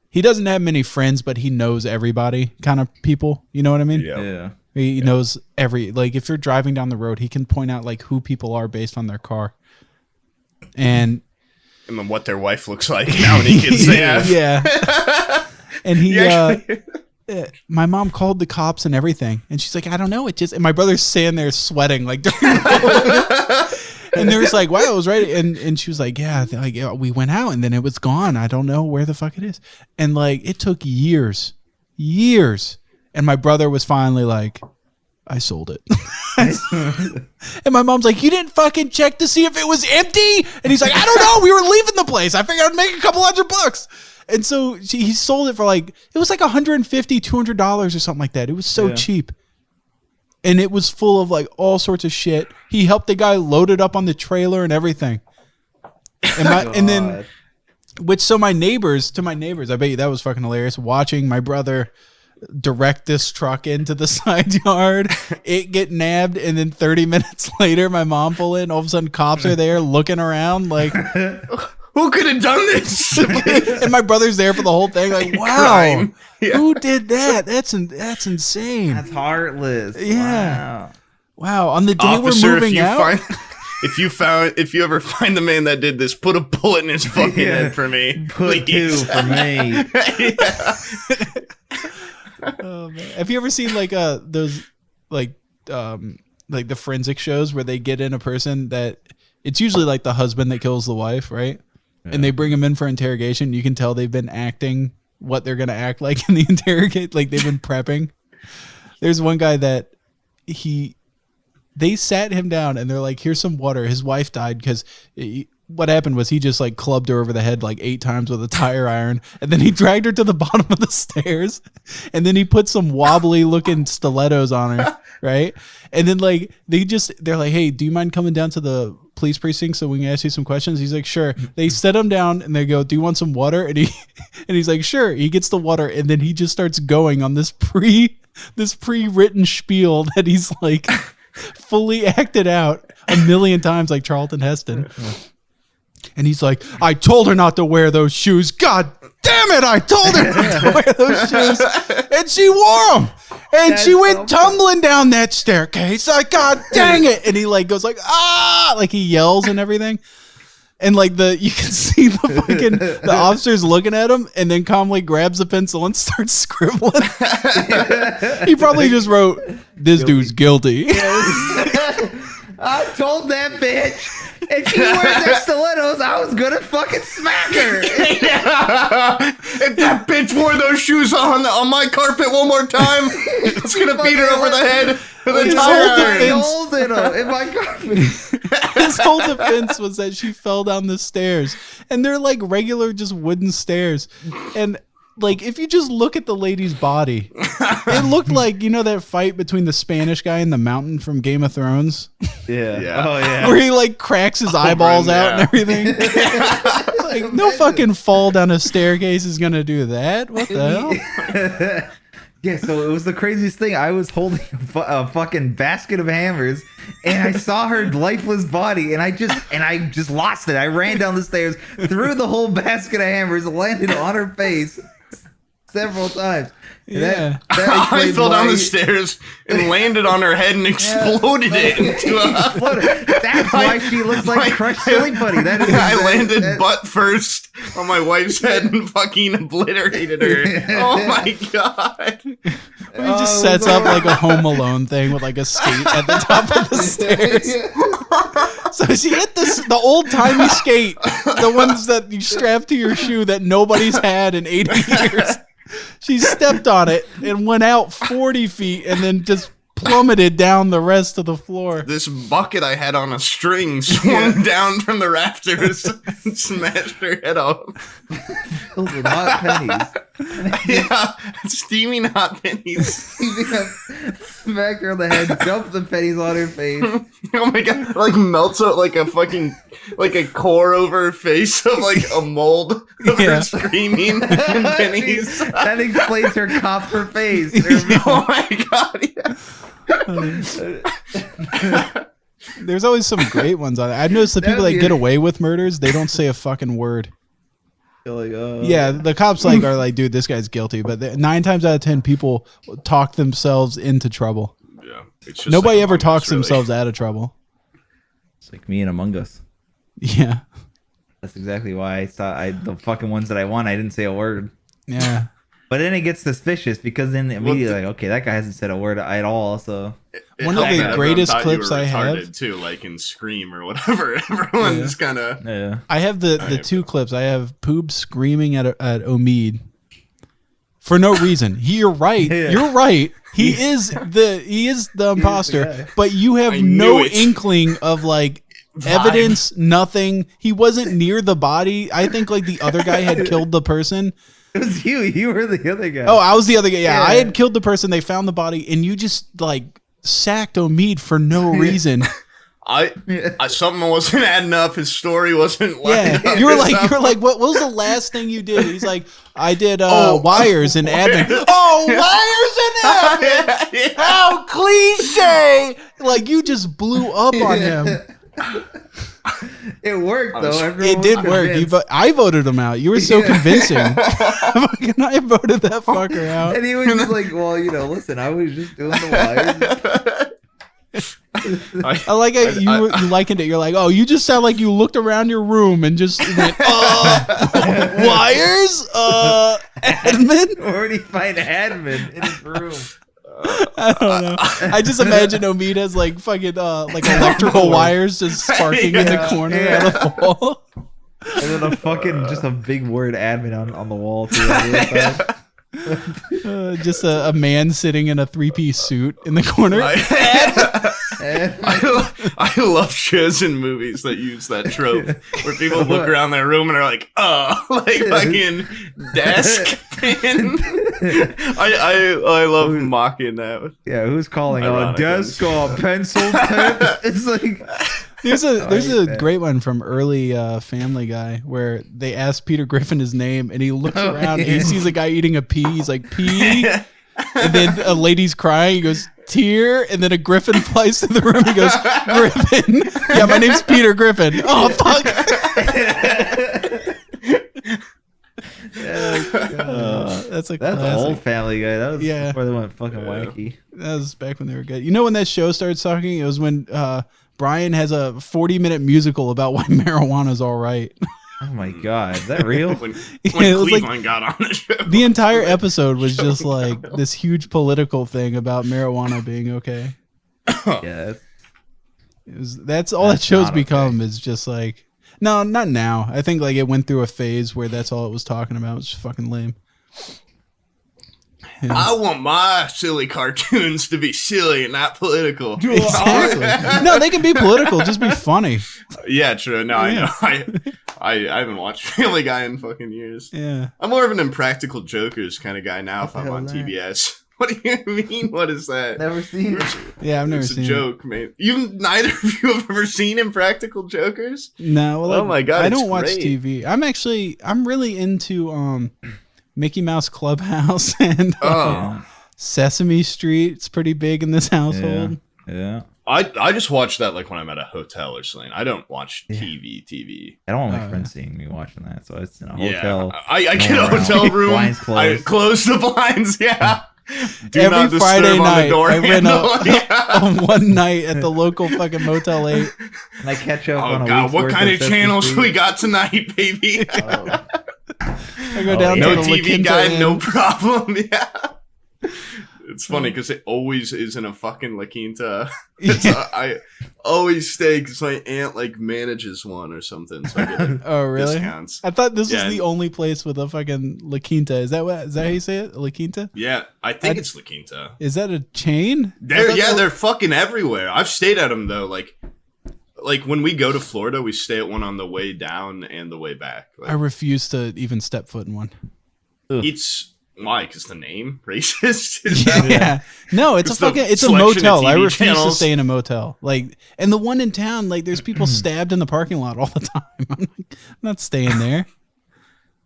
he doesn't have many friends, but he knows everybody kind of people. You know what I mean? Yeah. He knows like if you're driving down the road, he can point out like who people are based on their car. And then what their wife looks like and how many kids they have. Yeah. And my mom called the cops and everything. And she's like, I don't know. And my brother's standing there sweating like during the and they're just like, wow, it was right. And she was like, yeah, we went out and then it was gone. I don't know where the fuck it is. And like, it took years. And my brother was finally like, I sold it. And my mom's like, you didn't fucking check to see if it was empty? And he's like, I don't know. We were leaving the place. I figured I'd make a couple $100. And so he sold it for like, it was like $150, $200 or something like that. It was so cheap. And it was full of like all sorts of shit. He helped the guy load it up on the trailer and everything. And then, to my neighbors, I bet you that was fucking hilarious. Watching my brother direct this truck into the side yard, it get nabbed, and then 30 minutes later, my mom pull in. All of a sudden, cops are there looking around like, who could have done this? And my brother's there for the whole thing. Like, wow, who did that? That's insane. That's heartless. Yeah. Wow. On the day Officer, we're moving out. If you ever find the man that did this, put a bullet in his fucking head for me. Put two for me. Oh, man. Have you ever seen like those like the forensic shows where they get in a person that it's usually like the husband that kills the wife, right? Yeah. And they bring him in for interrogation. You can tell they've been acting what they're gonna act like in the interrogate, like they've been prepping. There's one guy that they sat him down and they're like, here's some water. His wife died because what happened was he just like clubbed her over the head like 8 times with a tire iron. And then he dragged her to the bottom of the stairs. And then he put some wobbly looking stilettos on her. Right. And then like, they're like, hey, do you mind coming down to the police precinct so we can ask you some questions? He's like, sure. They set him down and they go, do you want some water? And he's like, sure. He gets the water. And then he just starts going on this pre-written spiel that he's like fully acted out a million times like Charlton Heston. And he's like, I told her not to wear those shoes. God damn it, I told her not to wear those shoes. And she wore them. And she went tumbling down that staircase. Like, God dang it. And he like goes like, ah, like he yells and everything. And like you can see the officers looking at him and then calmly grabs a pencil and starts scribbling. He probably just wrote, this dude's guilty. I told that bitch if she wears that stilettos, I was gonna fucking smack her. If that bitch wore those shoes on my carpet one more time, it's gonna beat her over the head with a tire holes in them in my carpet. His whole defense was that she fell down the stairs, and they're like regular, just wooden stairs, and. Like, if you just look at the lady's body, it looked like, you know, that fight between the Spanish guy and the mountain from Game of Thrones? Yeah. Oh, yeah. Where he, like, cracks his eyeballs out and everything. Like, no fucking fall down a staircase is going to do that. What the hell? Yeah, so it was the craziest thing. I was holding a fucking basket of hammers, and I saw her lifeless body, and I just lost it. I ran down the stairs, threw the whole basket of hammers, landed on her face several times. Yeah. That I fell down the stairs and landed on her head and exploded it into a... That's why she looks like crushed silly putty. I landed butt first on my wife's head and fucking obliterated her. Oh my god. He just sets up like a Home Alone thing with like a skate at the top of the stairs. So she hit the old timey skate, the ones that you strap to your shoe that nobody's had in 80 years. She stepped on it and went out 40 feet and then just plummeted down the rest of the floor. This bucket I had on a string swung down from the rafters and smashed her head off. Filled with hot pennies. Yeah, steaming hot pennies. Smacked her on the head, dumped the pennies on her face. Oh my god, like melts out like a fucking, like a core over her face of like a mold of her screaming and pennies. That explains her copper face. Oh my god, yeah. There's always some great ones on it. I've noticed the people that get away with murders, they don't say a fucking word. Like, yeah, the cops are like, dude, this guy's guilty. But 9 times out of 10, people talk themselves into trouble. Yeah, it's just nobody like ever talks really. themselves out of trouble. It's like me and Among Us. Yeah, that's exactly why the fucking ones that I won, I didn't say a word. Yeah, but then it gets suspicious because then immediately okay, that guy hasn't said a word at all. So one of the greatest clips I have too, like in Scream or whatever. Everyone's kind of. Yeah. I have the 2 clips. I have Poob screaming at Omid for no reason. You're right. Yeah. You're right. He is the imposter, but you have no inkling of like evidence, nothing. He wasn't near the body. I think like the other guy had killed the person. It was you. You were the other guy. Oh, I was the other guy. Yeah, I had killed the person. They found the body, and you just like sacked Omid for no reason. I something wasn't adding up. His story wasn't lining up. You were like, what was the last thing you did? He's like, I did wires and admin. Wires and admin. How cliche! Like you just blew up on him. It worked though. It did work. I voted him out. You were so convincing. I voted that fucker out. And he was just like, well, listen, I was just doing the wires. I like it. You likened it. You're like, oh, you just sound like you looked around your room and just went, wires? Admin? Where did he find admin in his room? I don't know. I just imagine Omid has like fucking like electrical wires just sparking in the corner of the wall. And then just a big word admin on the wall too. Just a man sitting in a 3-piece suit in the corner. I love shows and movies that use that trope where people look around their room and are like, like fucking desk pin. I love mocking that. Yeah, who's calling on desk or pencil tip? It's like there's a great one from early Family Guy where they ask Peter Griffin his name and he looks around and he sees a guy eating a pea. He's like, pea? And then a lady's crying. He goes, tear. And then a griffin flies to the room. He goes, Griffin. Yeah, my name's Peter Griffin. Oh, fuck. That's the old Family Guy. That was before they went fucking wacky. That was back when they were good. You know when that show started talking? It was when Bryan has a 40-minute musical about why marijuana's all right. Oh my god, is that real? when Cleveland got on the show. The entire episode was just like this huge political thing about marijuana being okay. Yeah, that's all that show's become is just like, no, not now. I think like it went through a phase where that's all it was talking about. It's just fucking lame. Yeah. I want my silly cartoons to be silly and not political. Exactly. No, they can be political, just be funny. Yeah, true. No, yeah. I know. I haven't watched Family Guy in fucking years. Yeah. I'm more of an Impractical Jokers kind of guy now if I'm on TBS. What do you mean? What is that? Never seen it. Yeah, I've never seen it. It's a joke, man. Neither of you have ever seen Impractical Jokers? No. Well, oh my god, I don't watch TV. I'm really into Mickey Mouse Clubhouse and Sesame Street. It's pretty big in this household. Yeah. I just watch that like when I'm at a hotel or something. I don't watch TV. I don't want my friends seeing me watching that, so it's in a hotel. Yeah, I get a hotel room. I close the blinds. Yeah. Every Friday night, I went on one night at the local fucking Motel 8. And I catch up on a God, what kind of channels we got tonight, baby? I go down to no the TV guy, no problem. Yeah. It's funny because it always is in a fucking La Quinta. I always stay because my aunt like manages one or something. So I get really? Discounts. I thought this was the only place with a fucking La Quinta. Is that how you say it? La Quinta? Yeah, I think it's La Quinta. Is that a chain? They're fucking everywhere. I've stayed at them though. Like when we go to Florida, we stay at one on the way down and the way back. I refuse to even step foot in one. It's why? Because the name racist. Yeah. No, it's a motel. I refuse to stay in a motel. Like, and the one in town, like, there's people stabbed in the parking lot all the time. I'm not staying there.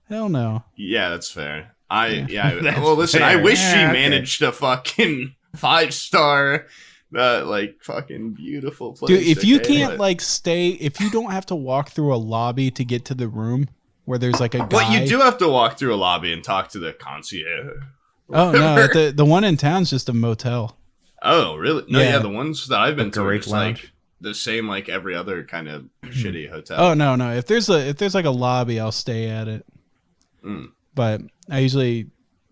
Hell no. Yeah, that's fair. Well, listen, I wish she managed a fucking 5-star that like fucking beautiful place. Dude, if you can't like stay, if you don't have to walk through a lobby to get to the room where there's like a guy. Well, you do have to walk through a lobby and talk to the concierge. Oh no, the one in town's just a motel. Oh really? No, Yeah. yeah, the ones that I've been to are Great just lounge. like the same like every other kind of shitty hotel. Oh no. If there's like a lobby, I'll stay at it. But I usually,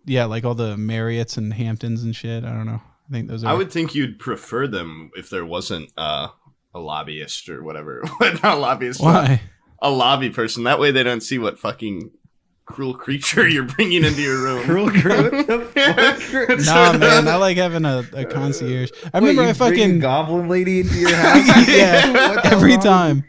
like all the Marriotts and Hamptons and shit. I don't know. I think those are. I would think you'd prefer them if there wasn't a lobbyist or whatever. Not a lobbyist. Why? A lobby person. That way they don't see what fucking cruel creature you're bringing into your room. Cruel crew? Nah, man. I like having a concierge. I remember I bring a fucking goblin lady into your house. yeah, every time.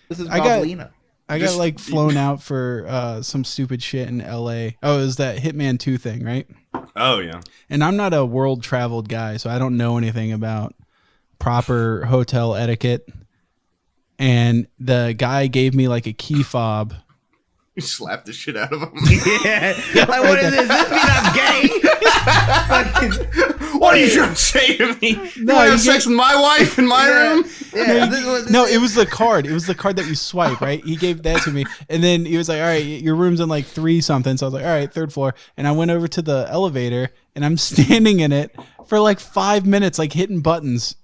This is I got- Goblina. I got like flown out for some stupid shit in LA. Oh, it was that Hitman 2 thing, right? Oh yeah. And I'm not a world traveled guy, so I don't know anything about proper hotel etiquette. And the guy gave me like a key fob. You slapped the shit out of him. Yeah. Like, what is this? This mean I'm gay? What are you trying to say to me? No, you want to you have sex with my wife in my room? Yeah. No, it was the card. It was the card that you swipe, right? He gave that to me. And then he was like, all right, your room's in like 3 something. So I was like, all right, 3rd floor. And I went over to the elevator and I'm standing in it for like 5 minutes, like hitting buttons.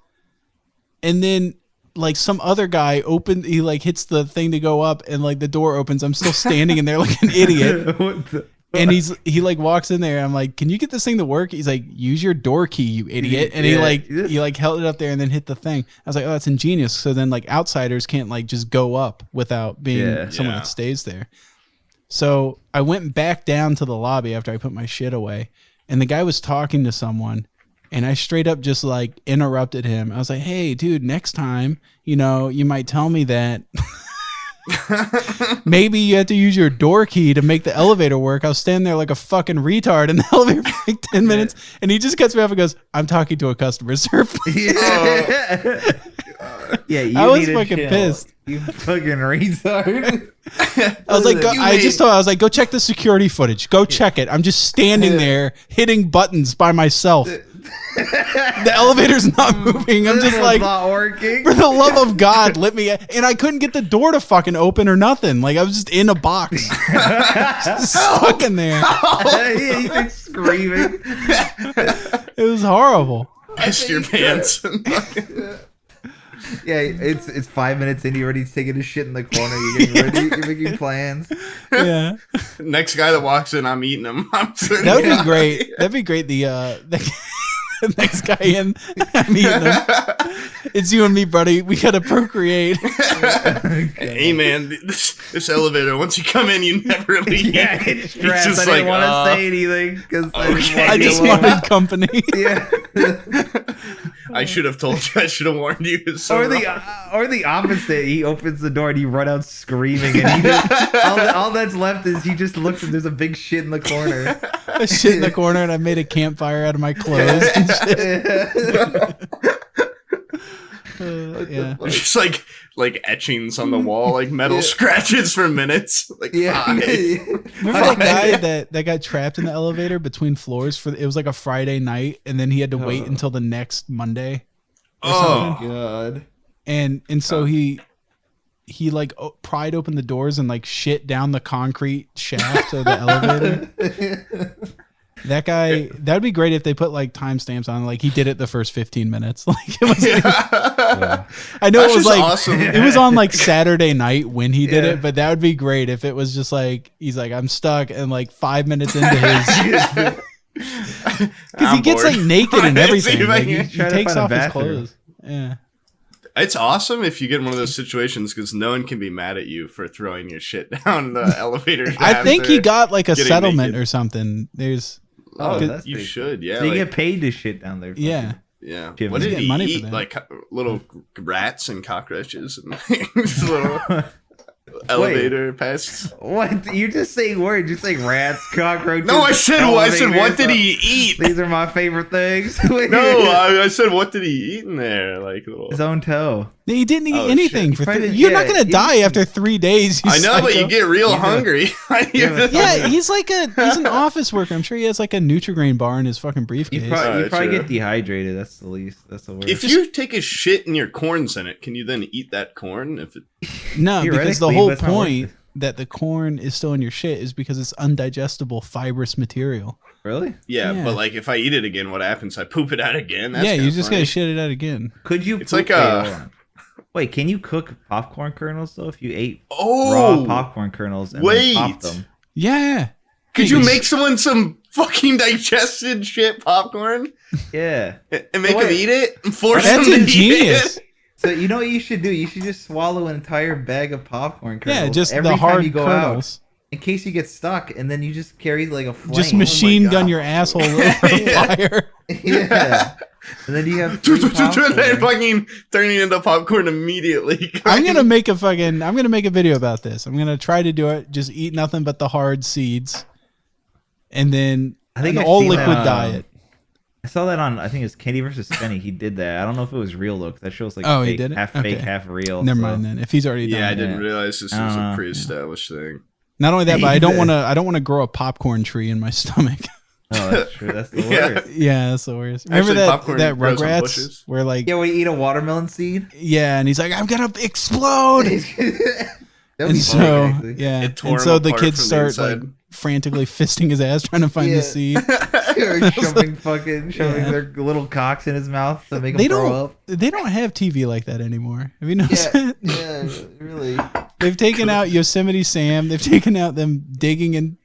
And then like some other guy he like hits the thing to go up and like the door opens. I'm still standing in there like an idiot. And he like walks in there. And I'm like, can you get this thing to work? He's like, use your door key, you idiot. And he held it up there and then hit the thing. I was like, oh, that's ingenious. So then like outsiders can't like just go up without being someone that stays there. So I went back down to the lobby after I put my shit away, and the guy was talking to someone. And I straight up just like interrupted him. I was like, hey, dude, next time, you might tell me that maybe you have to use your door key to make the elevator work. I was standing there like a fucking retard in the elevator for like 10 minutes. And he just cuts me off and goes, I'm talking to a customer service. Yeah, you I was need to fucking chill. pissed. You fucking retard. I was like, I was like, go check the security footage. Go check it. I'm just standing there hitting buttons by myself. The elevator's not moving. I'm just like, not working. for the love of God, let me. And I couldn't get the door to fucking open or nothing. Like I was just in a box, just stuck in there. He's like screaming. It was horrible. Piss your pants. Yeah, it's 5 minutes in. You're already taking a shit in the corner. You're getting ready. You're making plans. Yeah, Next guy that walks in, I'm eating him. that would be great. That'd be great. The next guy in, I'm eating him. It's you and me, buddy. We gotta procreate. Hey man, this elevator. Once you come in, you never leave. Yeah, it's stressed. just I didn't like, want to say anything because okay. I just wanted company. Yeah. I should have told you. I should have warned you. It's so Or wrong. the opposite. He opens the door and you run out screaming, and he just, all that's left is he just looks and there's a big shit in the corner. I shit in the corner and I made a campfire out of my clothes and shit. Yeah. Just like etchings on the wall, like metal scratches for minutes. Like Yeah. five. Remember that guy that got trapped in the elevator between floors it was like a Friday night, and then he had to wait until the next Monday. Oh God. And so he like pried open the doors and like shit down the concrete shaft of the elevator. That guy, that'd be great if they put like timestamps on. Like he did it the first 15 minutes. Like it was. I know That's it was just like awesome. it was on like Saturday night when he did it, but that would be great if it was just like he's like I'm stuck and like 5 minutes into his because he gets bored. like naked and everything. See if I Like, can- he Try to takes find a off his bathroom. clothes. Yeah. It's awesome if you get in one of those situations because no one can be mad at you for throwing your shit down the elevator. I think he got like a getting settlement naked. or something. There's Oh, Good. that's You big. should, yeah. So you like- get paid to shit down there. yeah. Yeah. Jim, What he's did getting he money for eat? that. Like little rats and cockroaches and just little elevator pests. What? You're just saying words. You're saying rats, cockroaches. No, I said elevators. what did he eat? These are my favorite things. No, I said what did he eat in there? Like little. His own toe. He didn't eat anything shit. for You're not gonna die after 3 days. I know, but you get real hungry. Yeah, he's an office worker. I'm sure he has like a Nutri-Grain bar in his fucking briefcase. You probably get dehydrated. That's the least. That's the worst. If you take a shit and your corn's in it, can you then eat that corn? No, because the whole point that the corn is still in your shit is because it's undigestible fibrous material. Really? Yeah, but like if I eat it again, what happens? I poop it out again? That's you just gotta shit it out again. Could you? It's like a... Wait, can you cook popcorn kernels though? If you ate raw popcorn kernels and then pop them? Yeah. Could you make someone some fucking digested shit popcorn? Yeah. And make them eat it? And force them to ingenious. eat it? So you know what you should do? You should just swallow an entire bag of popcorn kernels. Yeah, just every the hard time you go kernels. Out, in case you get stuck, and then you just carry like a flame. Just machine gun your asshole over fire. Yeah. And then you have fucking turning into popcorn immediately. I'm gonna make a video about this. I'm gonna try to do it. Just eat nothing but the hard seeds, and then an all liquid diet. I saw that on, I think it's Candy vs. Spenny. He did that. I don't know if it was real though, because that show's like he did it? half fake, half real. Never mind then. If he's already done I didn't realize this was a pre-established thing. Not only that, but I don't want to grow a popcorn tree in my stomach. Oh, that's true. That's the worst. Yeah, that's the worst. Remember that Rugrats where like we eat a watermelon seed. Yeah, and he's like, I'm gonna explode. And so the kids start like frantically fisting his ass trying to find the seed. shoving their little cocks in his mouth to make him throw up. They don't have TV like that anymore. Have you noticed that? Yeah, really. They've taken out Yosemite Sam. They've taken out them digging in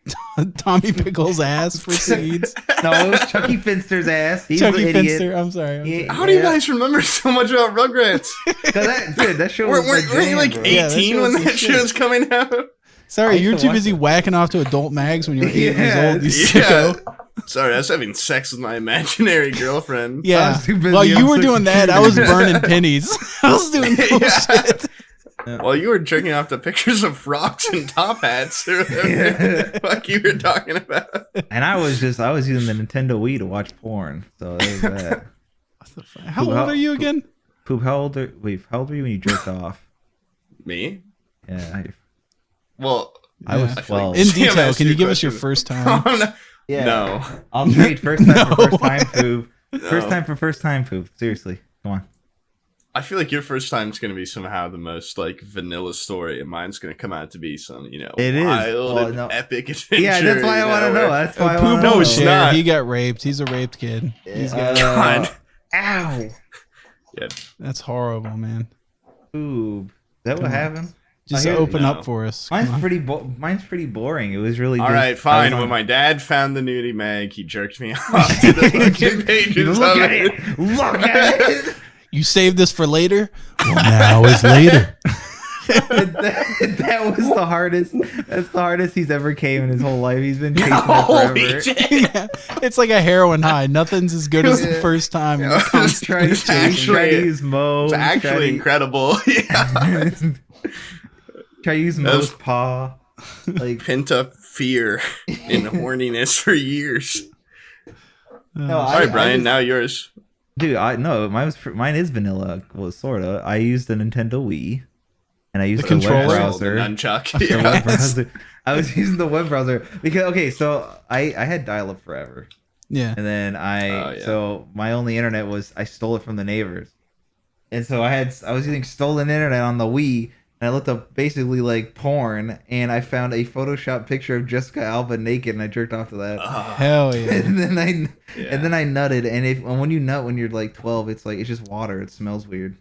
Tommy Pickle's ass for seeds. No, it was Chucky Finster's ass. He's Chucky Finster. I'm sorry. How do you guys remember so much about Rugrats? That show was weren't you like 18 when that show was coming out? Sorry, you're too busy whacking off to adult mags when you're 8 years old. You sicko. Sorry, I was having sex with my imaginary girlfriend. Yeah. While you were doing that, I was burning pennies. I was doing cool shit. While you were jerking off the pictures of frocks and top hats or whatever the fuck you were talking about. And I was using the Nintendo Wii to watch porn. So there's that. How old are you again? Poob, how old are you when you jerked off? Me? Yeah. Well, I was 12. In detail, can you give us your first time? Yeah. No. I'll trade first time for first time, Poob. First time for first time, Poob. Seriously. Come on. I feel like your first time is going to be somehow the most like vanilla story, and mine's going to come out to be some, wild and epic adventure. Yeah, that's why I want to know. That's why I want to know. No, it's not. He got raped. He's a raped kid. He's got. God. Ow. Yeah. That's horrible, man. Poob. Is that what happened? Just open up for us. Mine's pretty boring. It was really all right. Fine. When my dad found the nudie mag, he jerked me off to the fucking pages. Look at it. Look at it. You saved this for later? Well, now is later. that was the hardest. That's the hardest he's ever came in his whole life. He's been chasing it forever. Yeah. It's like a heroin high. Nothing's as good as the first time. Try to use Mo. It's actually incredible. Yeah. Try to use Mo's paw. Like pent up fear and horniness for years. No, all right, Brian. Now yours. Dude, mine is vanilla. Well, sorta. I used the Nintendo Wii, and I used the web browser. Nunchuck. Web browser. I was using the web browser because so I had dial-up forever. Yeah. And then so my only internet was I stole it from the neighbors, and so I was using stolen internet on the Wii. And I looked up basically like porn, and I found a Photoshop picture of Jessica Alba naked, and I jerked off to that. Hell yeah! And then I nutted, and when you nut when you're like 12, it's just water. It smells weird.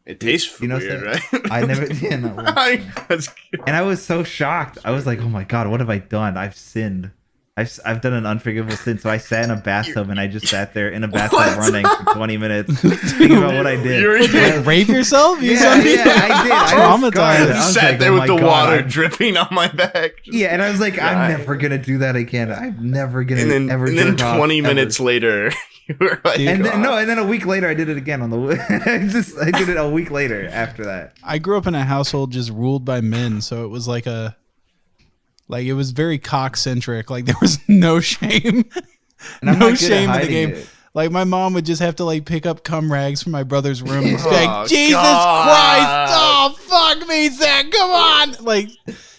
It tastes weird, right? I never. Yeah, no. And I was so shocked. I was like, "Oh my god, what have I done? I've sinned. I've done an unforgivable sin." So I sat in a bathtub and I just sat there in a bathtub running for 20 minutes thinking about what I did. Rape yourself? I did. Traumatized. I sat there with the water dripping on my back. Yeah, and I was like, I'm never gonna do that again. I'm never gonna ever. And then 20 minutes later, you were like, and then a week later, I did it again on the. I did it a week later after that. I grew up in a household just ruled by men, so it was like it was very cock centric. Like there was no shame, no shame in the game. Like my mom would just have to like pick up cum rags from my brother's room and be like, Jesus Christ! Oh fuck me, Zach! Come on! Like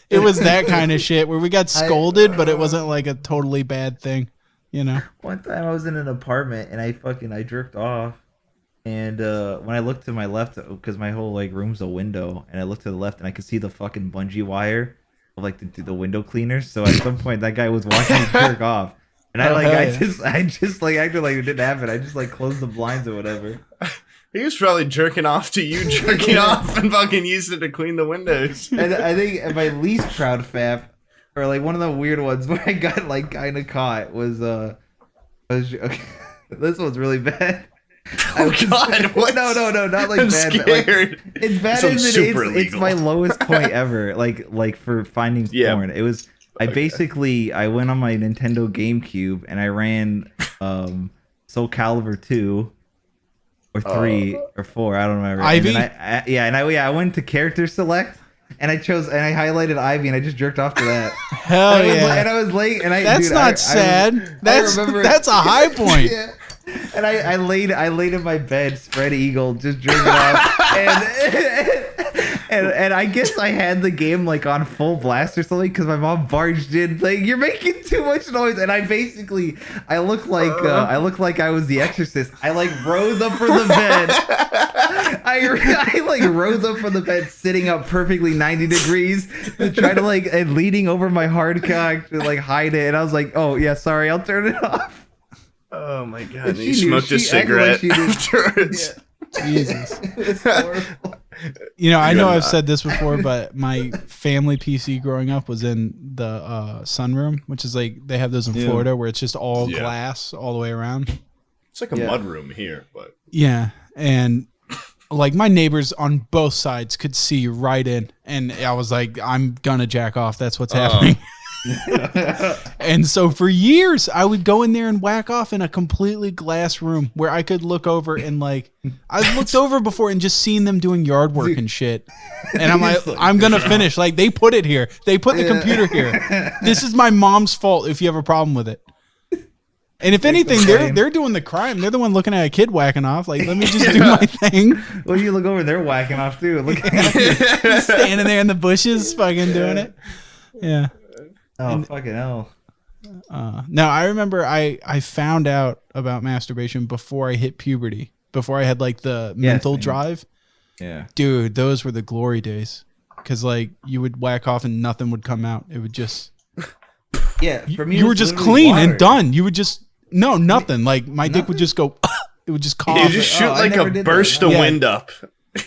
it was that kind of shit where we got scolded, but it wasn't like a totally bad thing, you know. One time I was in an apartment and I jerked off, and when I looked to my left, because my whole like room's a window, and I looked to the left and I could see the fucking bungee wire of like the window cleaners. So at some point that guy was watching me jerk off. And I just like acted like it didn't happen. I just like closed the blinds or whatever. He was probably jerking off to you jerking off and fucking used it to clean the windows. And I think my least proud fap, or like one of the weird ones where I got like kind of caught was okay, this one's really bad. Oh God! What? No, not like I'm bad. Scared. Like, it's bad as it's my lowest point ever. Like for finding porn, it was. I went on my Nintendo GameCube and I ran Soul Calibur 2 or 3 or 4, I don't remember. Ivy? And I went to character select and I highlighted Ivy and I just jerked off to that. Hell yeah. And I was late and that's not sad. That's a high point. Yeah. And I laid in my bed, spread eagle, just jerking off. And I guess I had the game like on full blast or something because my mom barged in like, you're making too much noise, and I look like I was the Exorcist. I like rose up from the bed. I like rose up from the bed, sitting up perfectly 90 degrees to try to like and leaning over my hard cock to like hide it. And I was like, oh yeah, sorry, I'll turn it off. Oh my God! And you smoked a cigarette afterwards. Yeah. Jesus. It's horrible. You know, I know I've said this before, but my family PC growing up was in the sunroom, which is like they have those in Florida where it's just all glass all the way around. It's like a mud room here, but yeah, and like my neighbors on both sides could see right in, and I was like, I'm gonna jack off. That's what's happening. And so for years I would go in there and whack off in a completely glass room where I could look over and like I've looked over before and just seen them doing yard work and shit, and I'm like, I'm gonna finish. Like they put it here, they put the computer here. This is my mom's fault if you have a problem with it. And if anything, they're doing the crime. They're the one looking at a kid whacking off. Like, let me just do my thing. Well, you look over, they're whacking off too. Look standing there in the bushes, fucking doing it. Yeah. Oh, fucking hell. No, I remember I found out about masturbation before I hit puberty, before I had like the mental drive. Yeah. Dude, those were the glory days. Because like you would whack off and nothing would come out. It would just... Yeah, for me, you were just clean and done. You would just... No, nothing. Like my dick would just go... It would just cough. You just shoot like a burst of wind up.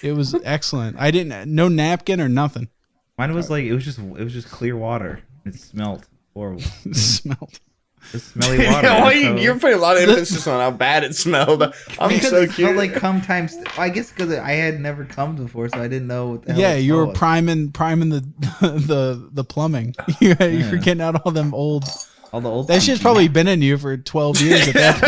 It was excellent. I didn't... No napkin or nothing. Mine was like... It was just clear water. It smelled horrible. It smelled. The smelly water. Yeah, you're putting a lot of emphasis on how bad it smelled. I'm because so it cute. smelled like cum times. I guess because I had never cummed before, so I didn't know what the hell. Yeah, you were priming the plumbing. You were getting out all the old. That shit's probably been in you for 12 years at that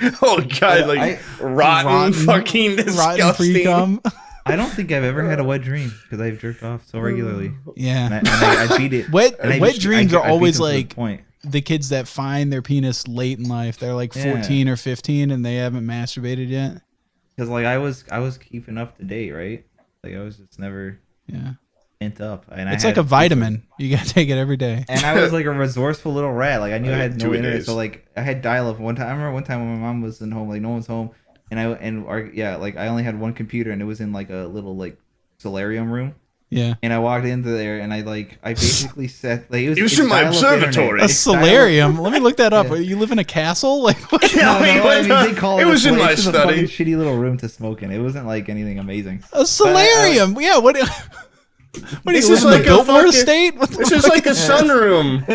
point. Oh God, like rotten fucking disgusting. Rotten pre-cum. I don't think I've ever had a wet dream because I've jerked off so regularly. Yeah, and I beat it. Wet dreams are always like the kids that find their penis late in life. They're like 14 or 15 and they haven't masturbated yet. Because like I was keeping up to date, right? Like I was just never bent up. And it's like a vitamin. You gotta take it every day. And I was like a resourceful little rat. Like I knew I had no internet, so like I had dial-up one time. I remember one time when my mom wasn't home, like no one's home. And I only had one computer and it was in like a little like solarium room. Yeah. And I walked into there and I basically set like it was from my observatory. A solarium. Let me look that up. You live in a castle? Like what? No, they call it. It was in my study. It was a shitty little room to smoke in. It wasn't like anything amazing. A solarium. Yeah. What? What is this like a Biltmore state? This is like a sunroom.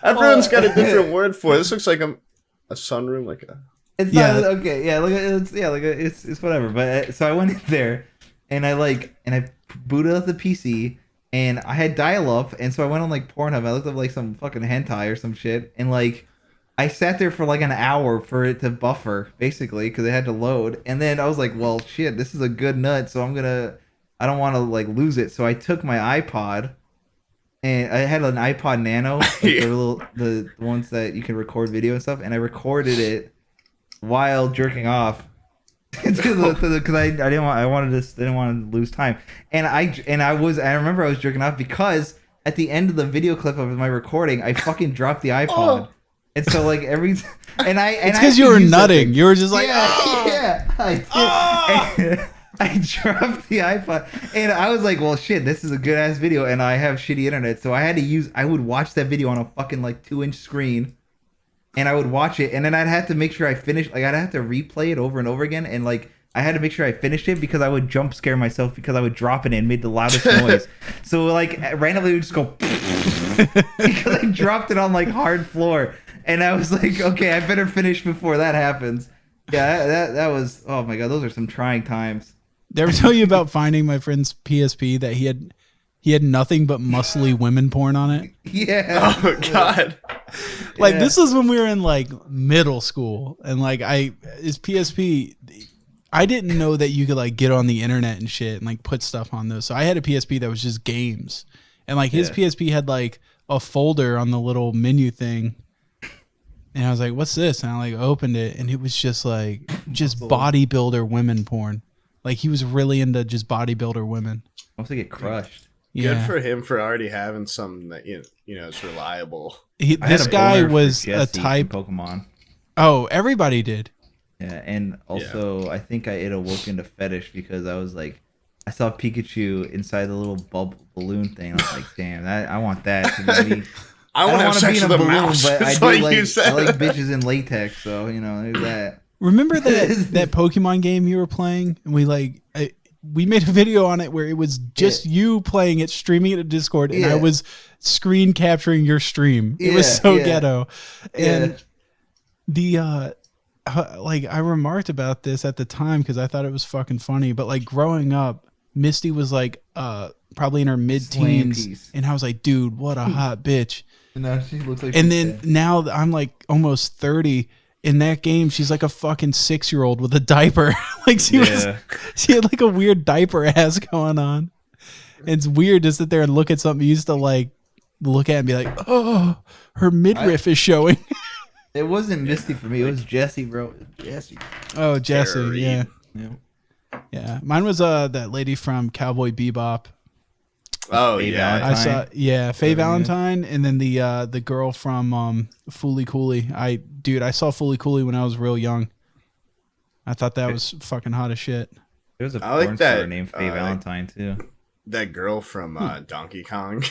Everyone's got a different word for it. This looks like a sunroom, like a. It's not okay. Yeah, it's whatever. But so I went in there, and I booted up the PC, and I had dial-up, and so I went on like Pornhub. I looked up like some fucking hentai or some shit, and like I sat there for like an hour for it to buffer, basically, because it had to load. And then I was like, well, shit, this is a good nut, so I don't want to like lose it. So I took my iPod and I had an iPod Nano, like the ones that you can record video and stuff, and I recorded it while jerking off. Because I didn't want to lose time, and I remember I was jerking off because at the end of the video clip of my recording, I fucking dropped the iPod, and so like it's because you were nutting. You were just like, I did. I dropped the iPod, and I was like, well, shit, this is a good ass video, and I have shitty internet, so I would watch that video on a fucking like 2-inch screen. And I would watch it, and then I'd have to make sure I finished. Like I'd have to replay it over and over again, and like I had to make sure I finished it because I would jump scare myself because I would drop it and made the loudest noise. So like randomly it would just go because I dropped it on like hard floor, and I was like, okay, I better finish before that happens. Yeah, that was. Oh my god, those are some trying times. Did I ever tell you about finding my friend's PSP that he had nothing but muscly women porn on it? Yeah. Oh god. Like this was when we were in like middle school, and like his PSP, I didn't know that you could like get on the internet and shit and like put stuff on those. So I had a PSP that was just games, and like his PSP had like a folder on the little menu thing, and I was like, "What's this?" And I like opened it, and it was just bodybuilder women porn. Like he was really into just bodybuilder women. I also get crushed. Yeah. Good for him for already having something that you know is reliable. This guy was a type Pokemon. Oh, everybody did. Yeah, and also I think it awoke into fetish because I was like, I saw Pikachu inside the little bubble balloon thing. I was like, damn, I want that. I want to have sex with a mouse. But I like bitches in latex, so you know, there's that. Remember that Pokemon game you were playing, and we made a video on it where it was just you playing it, streaming it to Discord, and I was screen capturing your stream. It was so ghetto. And I remarked about this at the time because I thought it was fucking funny. But like growing up, Misty was like probably in her mid-teens, and I was like, dude, what a hot bitch. And now she looks like. And then now that I'm like almost 30. In that game, she's like a fucking 6-year-old with a diaper. Like she had like a weird diaper ass going on. It's weird to sit there and look at something you used to like look at and be like, oh, her midriff is showing. It wasn't Misty for me. It was Jessie, bro. Jessie. Oh, Jessie. Yeah. Mine was that lady from Cowboy Bebop. Oh Faye I saw Faye Valentine, and then the girl from Fooly Cooly. I saw Fooly Cooly when I was real young. I thought that was fucking hot as shit. There was a porn star named Faye Valentine too. That girl from Donkey Kong.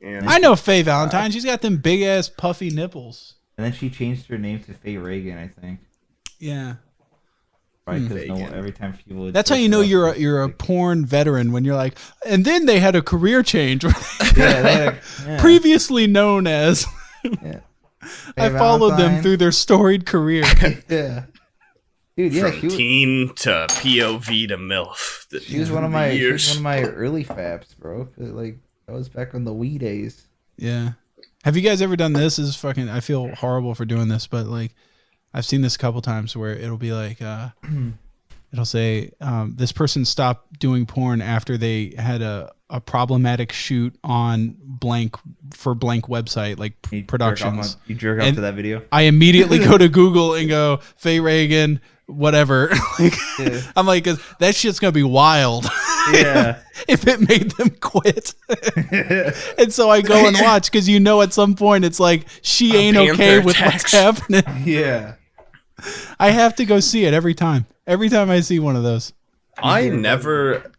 I know Faye Valentine. She's got them big ass puffy nipples. And then she changed her name to Faye Reagan, I think. Yeah. Right, because every time people. That's how you know you're a porn veteran when you're like, and then they had a career change. Previously known as. I followed them through their storied career. Yeah. Dude, from teen to POV to MILF. She was one of my early faps, bro. Like that was back on the Wii days. Yeah. Have you guys ever done this? This is fucking. I feel horrible for doing this, but like. I've seen this a couple times where it'll be like, it'll say, this person stopped doing porn after they had a problematic shoot on blank website, like productions. You jerk off to that video? I immediately go to Google and go, Faye Reagan, whatever. I'm like, that shit's going to be wild. Yeah. If it made them quit. And so I go and watch because at some point it's like, she ain't okay with what's happening. Yeah. I have to go see it every time. Every time I see one of those. I never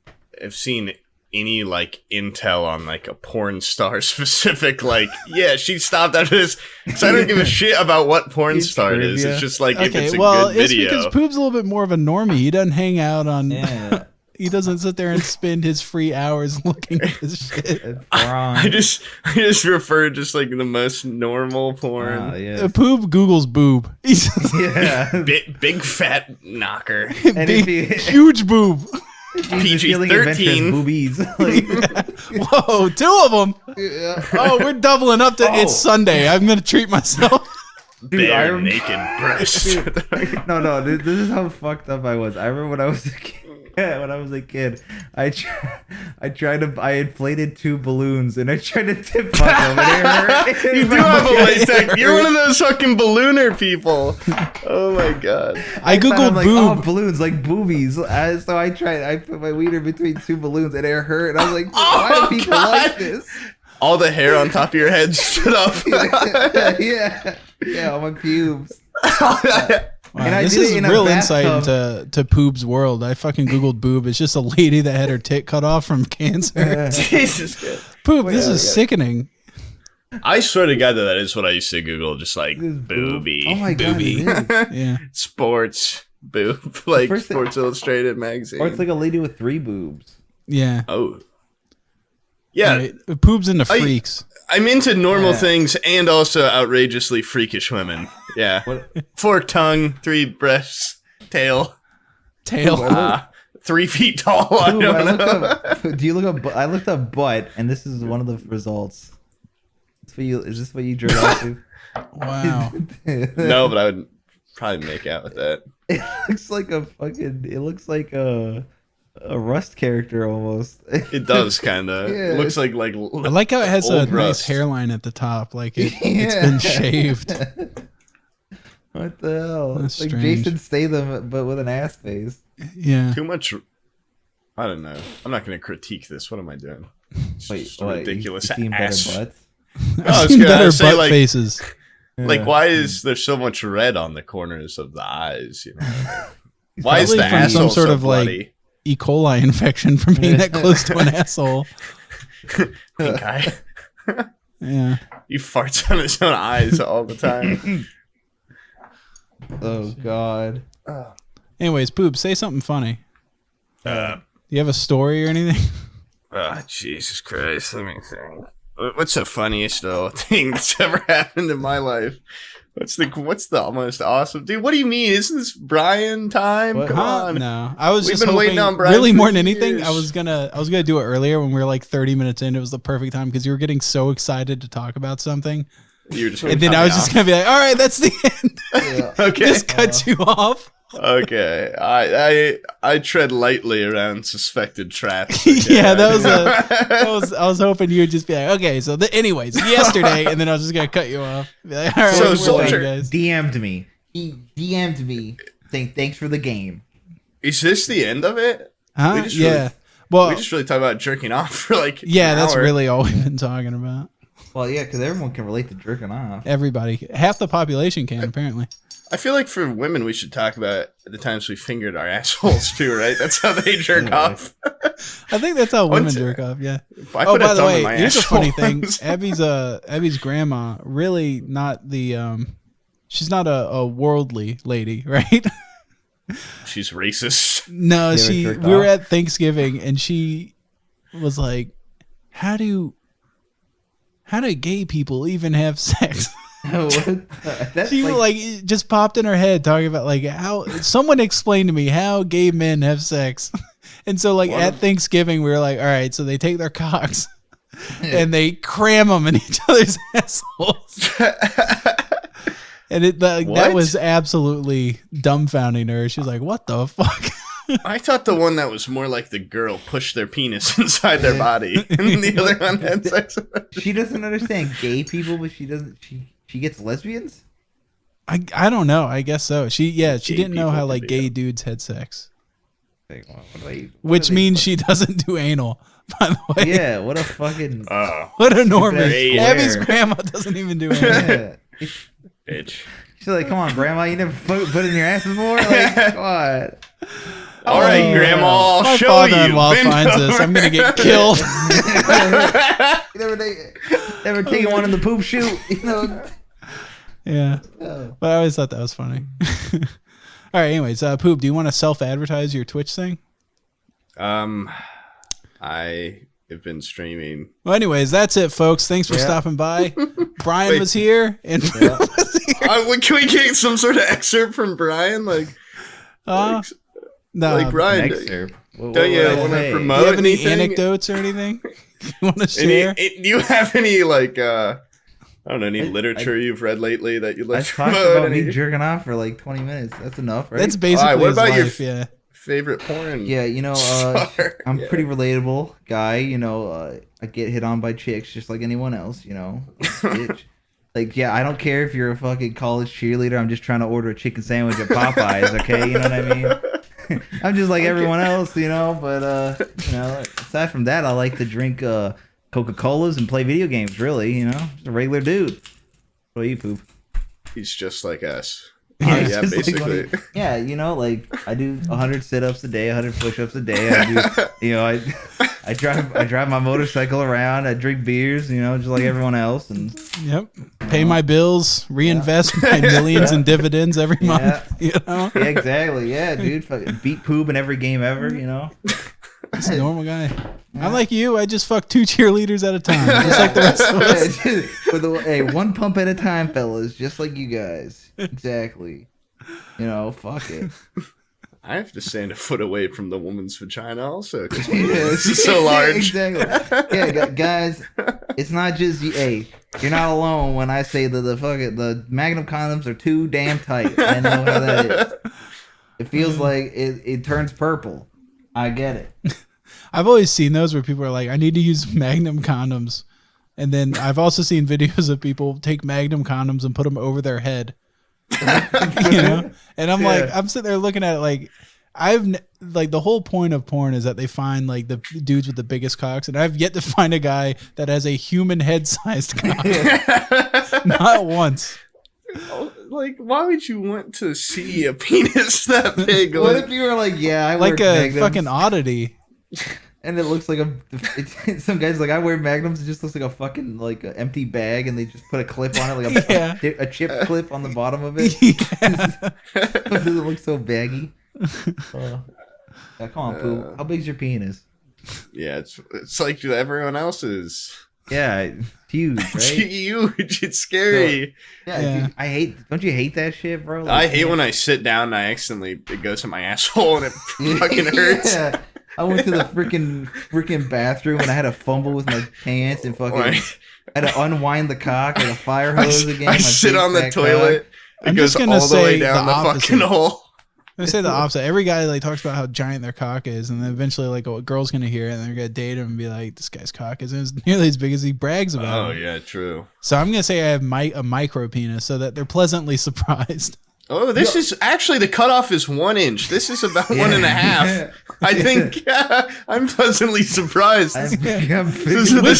have seen any like intel on like a porn star specific she stopped after this. So I don't give a shit about what porn star it is. It's just like if it's a good video. It's because Poob's a little bit more of a normie. He doesn't hang out on he doesn't sit there and spend his free hours looking at this shit. I just refer to just like the most normal porn. Poob Google's boob. He's big fat knocker. Huge boob. PG-13 boobies. Whoa, 2 of them. Oh, we're doubling up to it's Sunday. I'm gonna treat myself. Dude, bare naked breasts. No, this is how fucked up I was. I remember when I was a kid. When I was a kid, I I inflated 2 balloons and I tried to tip fuck them and it hurt. You do have a latex. You're one of those fucking ballooner people. Oh my god. I googled like, boob. oh, balloons like boobies. So I put my wiener between 2 balloons and it hurt. And I was like, why do people like this? All the hair on top of your head stood up. Yeah, on my pubes. Wow, and this is real insight into Poob's world. I fucking googled boob. It's just a lady that had her tit cut off from cancer. Jesus Christ. Poob, this is sickening. I swear to God that is what I used to Google, just like booby. Oh my God, booby. Yeah. Sports boob, like Sports Illustrated magazine. Or it's like a lady with 3 boobs. Yeah. Oh. Yeah. Right. Poob's into freaks. I'm into normal things and also outrageously freakish women. Yeah. 4 tongue, 3 breasts, tail. 3 feet tall. I don't know. I looked up butt, and this is one of the results. Is this what you jerk off to? Wow. No, but I would probably make out with that. It looks like a Rust character almost. It does kind of. Yeah. It looks like I like how it has a nice hairline at the top, like it's been shaved. What the hell? That's it's like strange. Jason Statham, but with an ass face. Yeah. Too much. I don't know. I'm not going to critique this. What am I doing? It's just a ridiculous you ass. Better butts? I've seen better butt faces. Like, why is there so much red on the corners of the eyes? You know? Why is the from asshole some sort so of bloody? Like E. coli infection from being that close to an asshole. Pink eye. Yeah. He farts on his own eyes all the time. Oh God. Anyways, Poob, say something funny. Do you have a story or anything? Jesus Christ. Let me think. What's the funniest thing that's ever happened in my life? What's the most awesome dude? What do you mean? Isn't this Bryan time? What? Come on. No, I was We've just been hoping, waiting on Bryan really for more than anything. years. I was gonna do it earlier when we were like 30 minutes in. It was the perfect time because you were getting so excited to talk about something, You were just and then I was just gonna be like, "All right, that's the end." Yeah. okay. Just cut you off. Okay, I tread lightly around suspected traps. Yeah, I was hoping you would just be like, okay, so anyways, yesterday, and then I was just gonna cut you off. Be like, all right, So we're Soldier done, guys. DM'd me. He DM'd me. Thanks for the game. Is this the end of it? Huh? We just Yeah. really- Well, we just really talk about jerking off for like yeah, an that's hour. really all we've been talking about. Well, yeah, because everyone can relate to jerking off. Everybody, half the population can apparently. I feel like for women, we should talk about the times we fingered our assholes too, right? That's how they jerk off. I think that's how women Once- jerk off. Yeah. I Oh, put a by the thumb in way, my here's a asshole funny thing. once. Abby's grandma really not the she's not a worldly lady, right? She's racist. No, You ever jerked we were off? at Thanksgiving and she was like, how do gay people even have sex? That's She like just popped in her head talking about like how someone explained to me how gay men have sex. And so like at Thanksgiving we were like, all right, so they take their cocks and they cram them in each other's assholes. And that was absolutely dumbfounding her. She was like, what the fuck? I thought the one that was more like the girl pushed their penis inside their body, and the other one had sex. She doesn't understand gay people, but she doesn't. She gets lesbians. I don't know. I guess so. She didn't know people how can like be gay dumb. dudes had sex, Like, what which means she doesn't do anal. By the way, Yeah, what a fucking. what a normie. Hey, Abby's where? grandma doesn't even do anal. Yeah. Bitch. She's like, come on, grandma, you never put in your ass before? Like, what? All right, Grandma, I'll My show father-in-law you. Bend finds this. over. I'm gonna get killed. Never taken one in the poop shoot, you know? Yeah, Oh. but I always thought that was funny. All right. Anyways, Poob, do you want to self-advertise your Twitch thing? I have been streaming. Well, anyways, that's it, folks. Thanks for Yeah. stopping by. Bryan Wait. was here, and Yeah. Poob was here. Can we get some sort of excerpt from Bryan? Like No. Bryan, Next year. What don't you would I want to say? promote Do you have any anything? anecdotes or anything you want to share? Do you have any like I don't know, any literature you've read lately that you'd I like to talked promote? about Any me jerking off for like 20 minutes. That's enough, right? That's basically Alright, what his about your life, yeah. favorite porn. Yeah, I'm pretty relatable guy. I get hit on by chicks just like anyone else. Bitch. Like, yeah, I don't care if you're a fucking college cheerleader. I'm just trying to order a chicken sandwich at Popeyes. Okay, you know what I mean? I'm just like everyone else, But aside from that, I like to drink Coca-Colas and play video games. Really, just a regular dude. What are you, Poob? He's just like us. Yeah, basically. Like, I do 100 sit-ups a day, 100 push-ups a day. I drive my motorcycle around. I drink beers, just like everyone else, and pay my bills, reinvest my millions in dividends every month. Yeah, exactly. Yeah, dude, fucking beat Poob in every game ever. Just a normal guy. I'm like you. I just fuck 2 cheerleaders at a time, just like the rest of us. Hey, one pump at a time, fellas, just like you guys. Exactly. Fuck it. I have to stand a foot away from the woman's vagina also because this is so large. Exactly. Yeah, guys, it's not just hey. You're not alone when I say that the Magnum condoms are too damn tight. I know how that is. It feels like it turns purple. I get it. I've always seen those where people are like, I need to use Magnum condoms. And then I've also seen videos of people take Magnum condoms and put them over their head. And I'm like, I'm sitting there looking at it like, the whole point of porn is that they find like the dudes with the biggest cocks. And I've yet to find a guy that has a human head sized cock. Not once. Like, why would you want to see a penis that big? What if you were like, yeah, I like wear a Magnums, fucking oddity, and it looks like some guys like I wear Magnums. It just looks like a fucking like an empty bag, and they just put a clip on it, like a chip clip on the bottom of it. Does it look so baggy? Yeah, come on, Pooh. How big's your penis? Yeah, it's like everyone else's. Yeah, huge, right? Huge. It's scary. So, yeah. Dude, don't you hate that shit, bro? Like, I hate when I sit down and it goes in my asshole and it fucking hurts. Yeah. I went to the freaking bathroom and I had to fumble with my pants and fucking had to unwind the cock like a fire hose again. I sit on the toilet. It goes all the way down the fucking hole. I'm gonna say the opposite. Every guy like talks about how giant their cock is, and then eventually like a girl's gonna hear it and they're gonna date him and be like, "This guy's cock isn't nearly as big as he brags about." Oh yeah, true. So I'm gonna say I have a micro penis, so that they're pleasantly surprised. Oh, this is actually the cutoff is 1 inch. This is about 1.5. I think I'm pleasantly surprised. This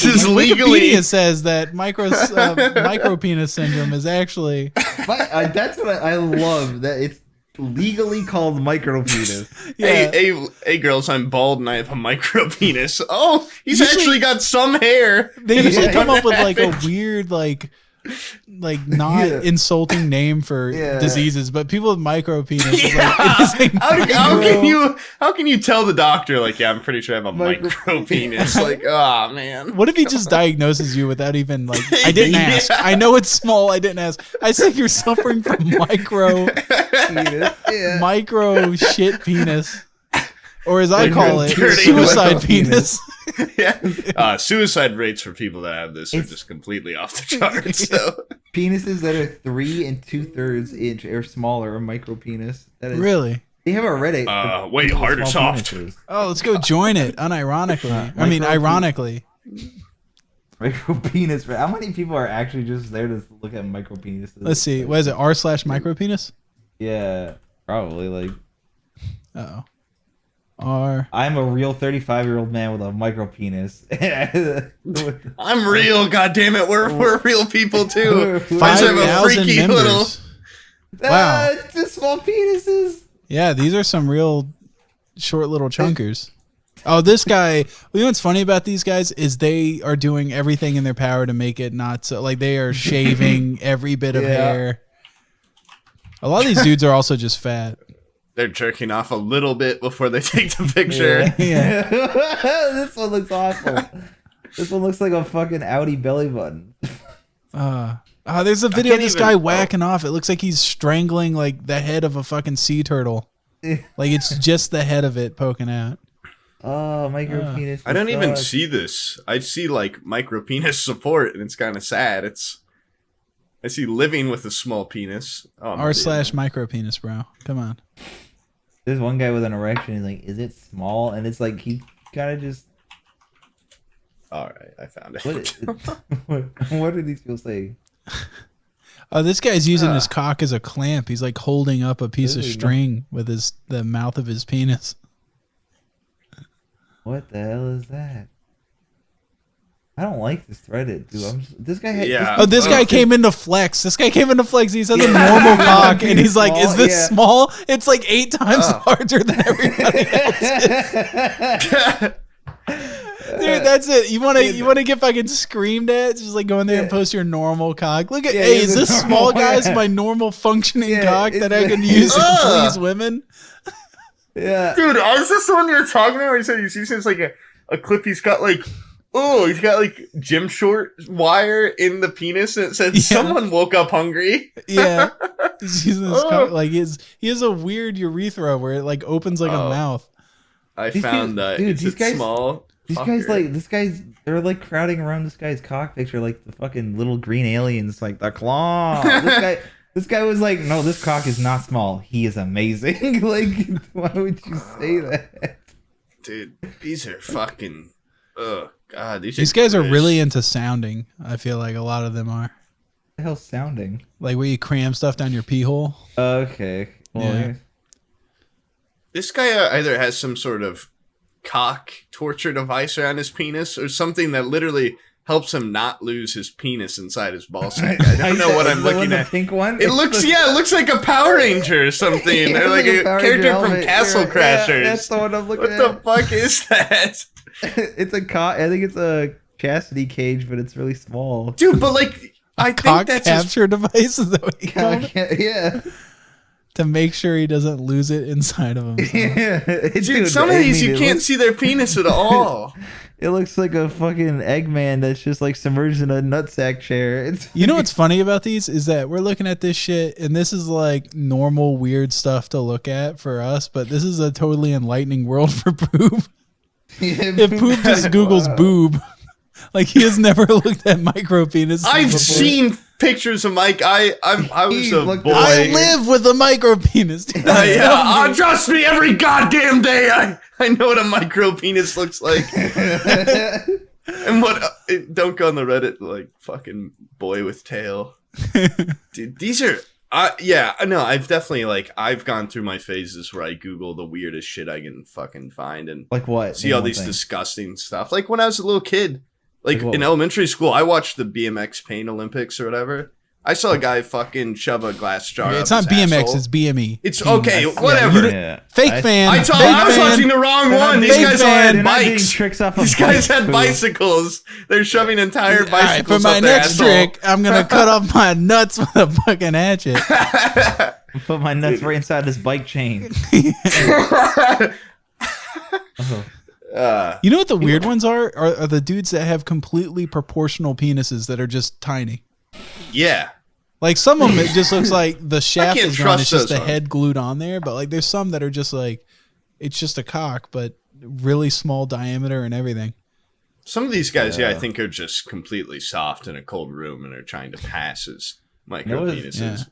is legally. Wikipedia says that micro penis syndrome is actually. That's what I love. That it's legally called micro penis. Yeah. Hey, girls, I'm bald and I have a micro penis. Oh, he's actually got some hair. They usually come up with like a weird not insulting name for diseases, but people with micro penis. How can you tell the doctor like, yeah, I'm pretty sure I have a micro penis? Like, oh man. What if he just diagnoses you without even like? I didn't ask. I know it's small. I didn't ask. I said you're suffering from micro shit penis. Or as I call it, suicide penis. Yeah. Suicide rates for people that have this are just completely off the charts. So. Penises that are 3 2/3 inch or smaller, a micro penis. That is, really? They have a Reddit. Wait, hard or soft? Penises. Oh, let's go join it. Unironically. Ironically. Micro penis. How many people are actually just there to look at micro penises? Let's see. What is it? r/micro penis? Yeah, probably like. Uh-oh. I'm a real 35-year-old man with a micro penis. I'm real, goddammit. We're real people too. 5,000 members. Wow, just small penises. Yeah, these are some real short little chunkers. Oh, this guy. You know what's funny about these guys is they are doing everything in their power to make it not so. Like they are shaving every bit of hair. A lot of these dudes are also just fat. They're jerking off a little bit before they take the picture. Yeah. This one looks awful. This one looks like a fucking Audi belly button. There's a video of this guy whacking off. It looks like he's strangling like the head of a fucking sea turtle. Like it's just the head of it poking out. Oh, micro penis. I don't even see this. I see like micro penis support, and it's kind of sad. I see living with a small penis. r/micro penis, bro. Come on. There's one guy with an erection. He's like, "Is it small?" And it's like he kind of just. All right, I found it. What did these people say? Oh, this guy's using his cock as a clamp. He's like holding up a piece of string with the mouth of his penis. What the hell is that? I don't like this threaded, dude. This guy had. Yeah. This guy came into flex. He says a normal cock, and he's like, "Is this small?" It's like 8 times larger than everybody else. Dude, that's it. You want to get fucking screamed at? Just like go in there and post your normal cock. Look at, hey, is this small guy's my normal functioning cock that I can use to please women? Yeah, dude, is this the one you're talking about? Where you said he's using like a clip. He's got like gym short wire in the penis, and it says someone woke up hungry. Yeah, he's using his cock, like he has a weird urethra where it like opens like a mouth. I found that. Dude, these guys small. These guys, they're like crowding around this guy's cock picture like the fucking little green aliens, like the claw. This guy was like, no, this cock is not small. He is amazing. Like, why would you say that? Dude, these are fucking. Oh God, these guys are really into sounding. I feel like a lot of them are. What the hell's sounding? Like where you cram stuff down your pee hole. Okay. Well, yeah. This guy either has some sort of cock torture device around his penis or something that literally helps him not lose his penis inside his ballsack. I don't know what I'm looking at. The pink one? It looks like a Power Ranger or something. Or like a character from Castle Crashers. That's the one I'm looking at. What the fuck is that? It's a cock. I think it's a chastity cage, but it's really small. Dude, but like I think that's capture device. Is that what you call it? Yeah. To make sure he doesn't lose it inside of him. Yeah. Dude, some of these you can't see their penis at all. It looks like a fucking Eggman that's just like submerged in a nutsack chair. You know what's funny about these is that we're looking at this shit and this is like normal weird stuff to look at for us, but this is a totally enlightening world for Poob. If Poob just Googles boob, like he has never looked at micro penises. I've seen pictures of Mike. I was a boy. I live with a micro penis. Trust me, every goddamn day I know what a micro penis looks like. And don't go on the Reddit like fucking boy with tail. Dude, these are I've definitely I've gone through my phases where I Google the weirdest shit I can fucking find and like what? See all these disgusting stuff. Like when I was a little kid. Like in elementary school, I watched the BMX Pain Olympics or whatever. I saw a guy fucking shove a glass jar. It's not BMX, asshole. It's BME. It's okay, whatever. Yeah. Fake fan. I was watching the wrong one. These guys had bikes. These guys had bicycles. They're shoving entire bicycles. For my next trick, I'm gonna cut off my nuts with a fucking hatchet. Put my nuts right inside this bike chain. You know what the weird ones are the dudes that have completely proportional penises that are just tiny. Yeah. Like some of them, it just looks like the shaft is gone. It's just the head glued on there. But like there's some that are just like, it's just a cock, but really small diameter and everything. Some of these guys, I think are just completely soft in a cold room and are trying to pass as micro penises.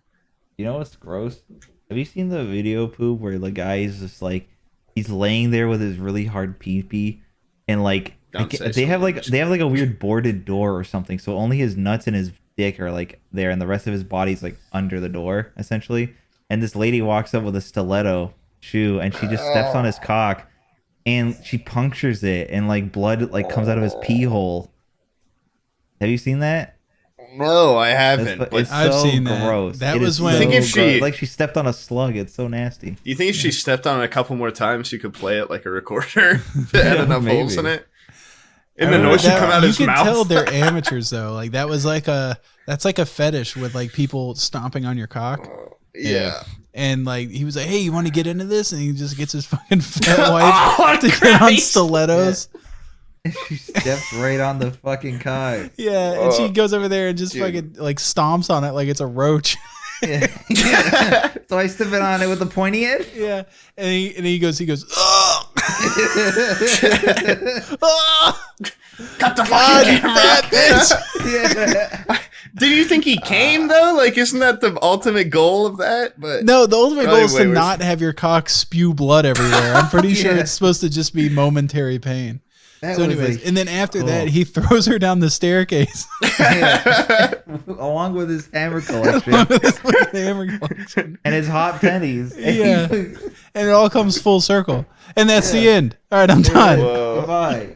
You know what's gross? Have you seen the video, Poob, where the guy is just like, he's laying there with his really hard pee-pee, and like they have like a weird boarded door or something, so only his nuts and his dick are like there, and the rest of his body's like under the door essentially. And this lady walks up with a stiletto shoe, and she just steps on his cock, and she punctures it, and like blood like comes out of his pee hole. Have you seen that? No, I haven't. It's I've seen gross. That was when I think if she stepped on a slug. It's so nasty. Do you think if she stepped on it a couple more times, she could play it like a recorder that had enough holes in it? And the noise would come out of his mouth. You can tell they're amateurs though. Like that's like a fetish with like people stomping on your cock. Yeah. And like he was like, "Hey, you want to get into this?" And he just gets his fucking fat wife to get on stilettos. Yeah. She steps right on the fucking cock. Yeah, and she goes over there and just fucking like stomps on it like it's a roach. Yeah. So I step it on it with the pointy end. Yeah, and he goes, oh! Oh! Cut the fucking camera, bitch. Yeah. Did you think he came though? Like, isn't that the ultimate goal of that? But no, the ultimate goal is to not have your cock spew blood everywhere. I'm pretty sure it's supposed to just be momentary pain. So anyways, and then after that, he throws her down the staircase. Along with his hammer collection. And his hot pennies. Yeah. And it all comes full circle. And that's the end. All right, I'm done. Goodbye.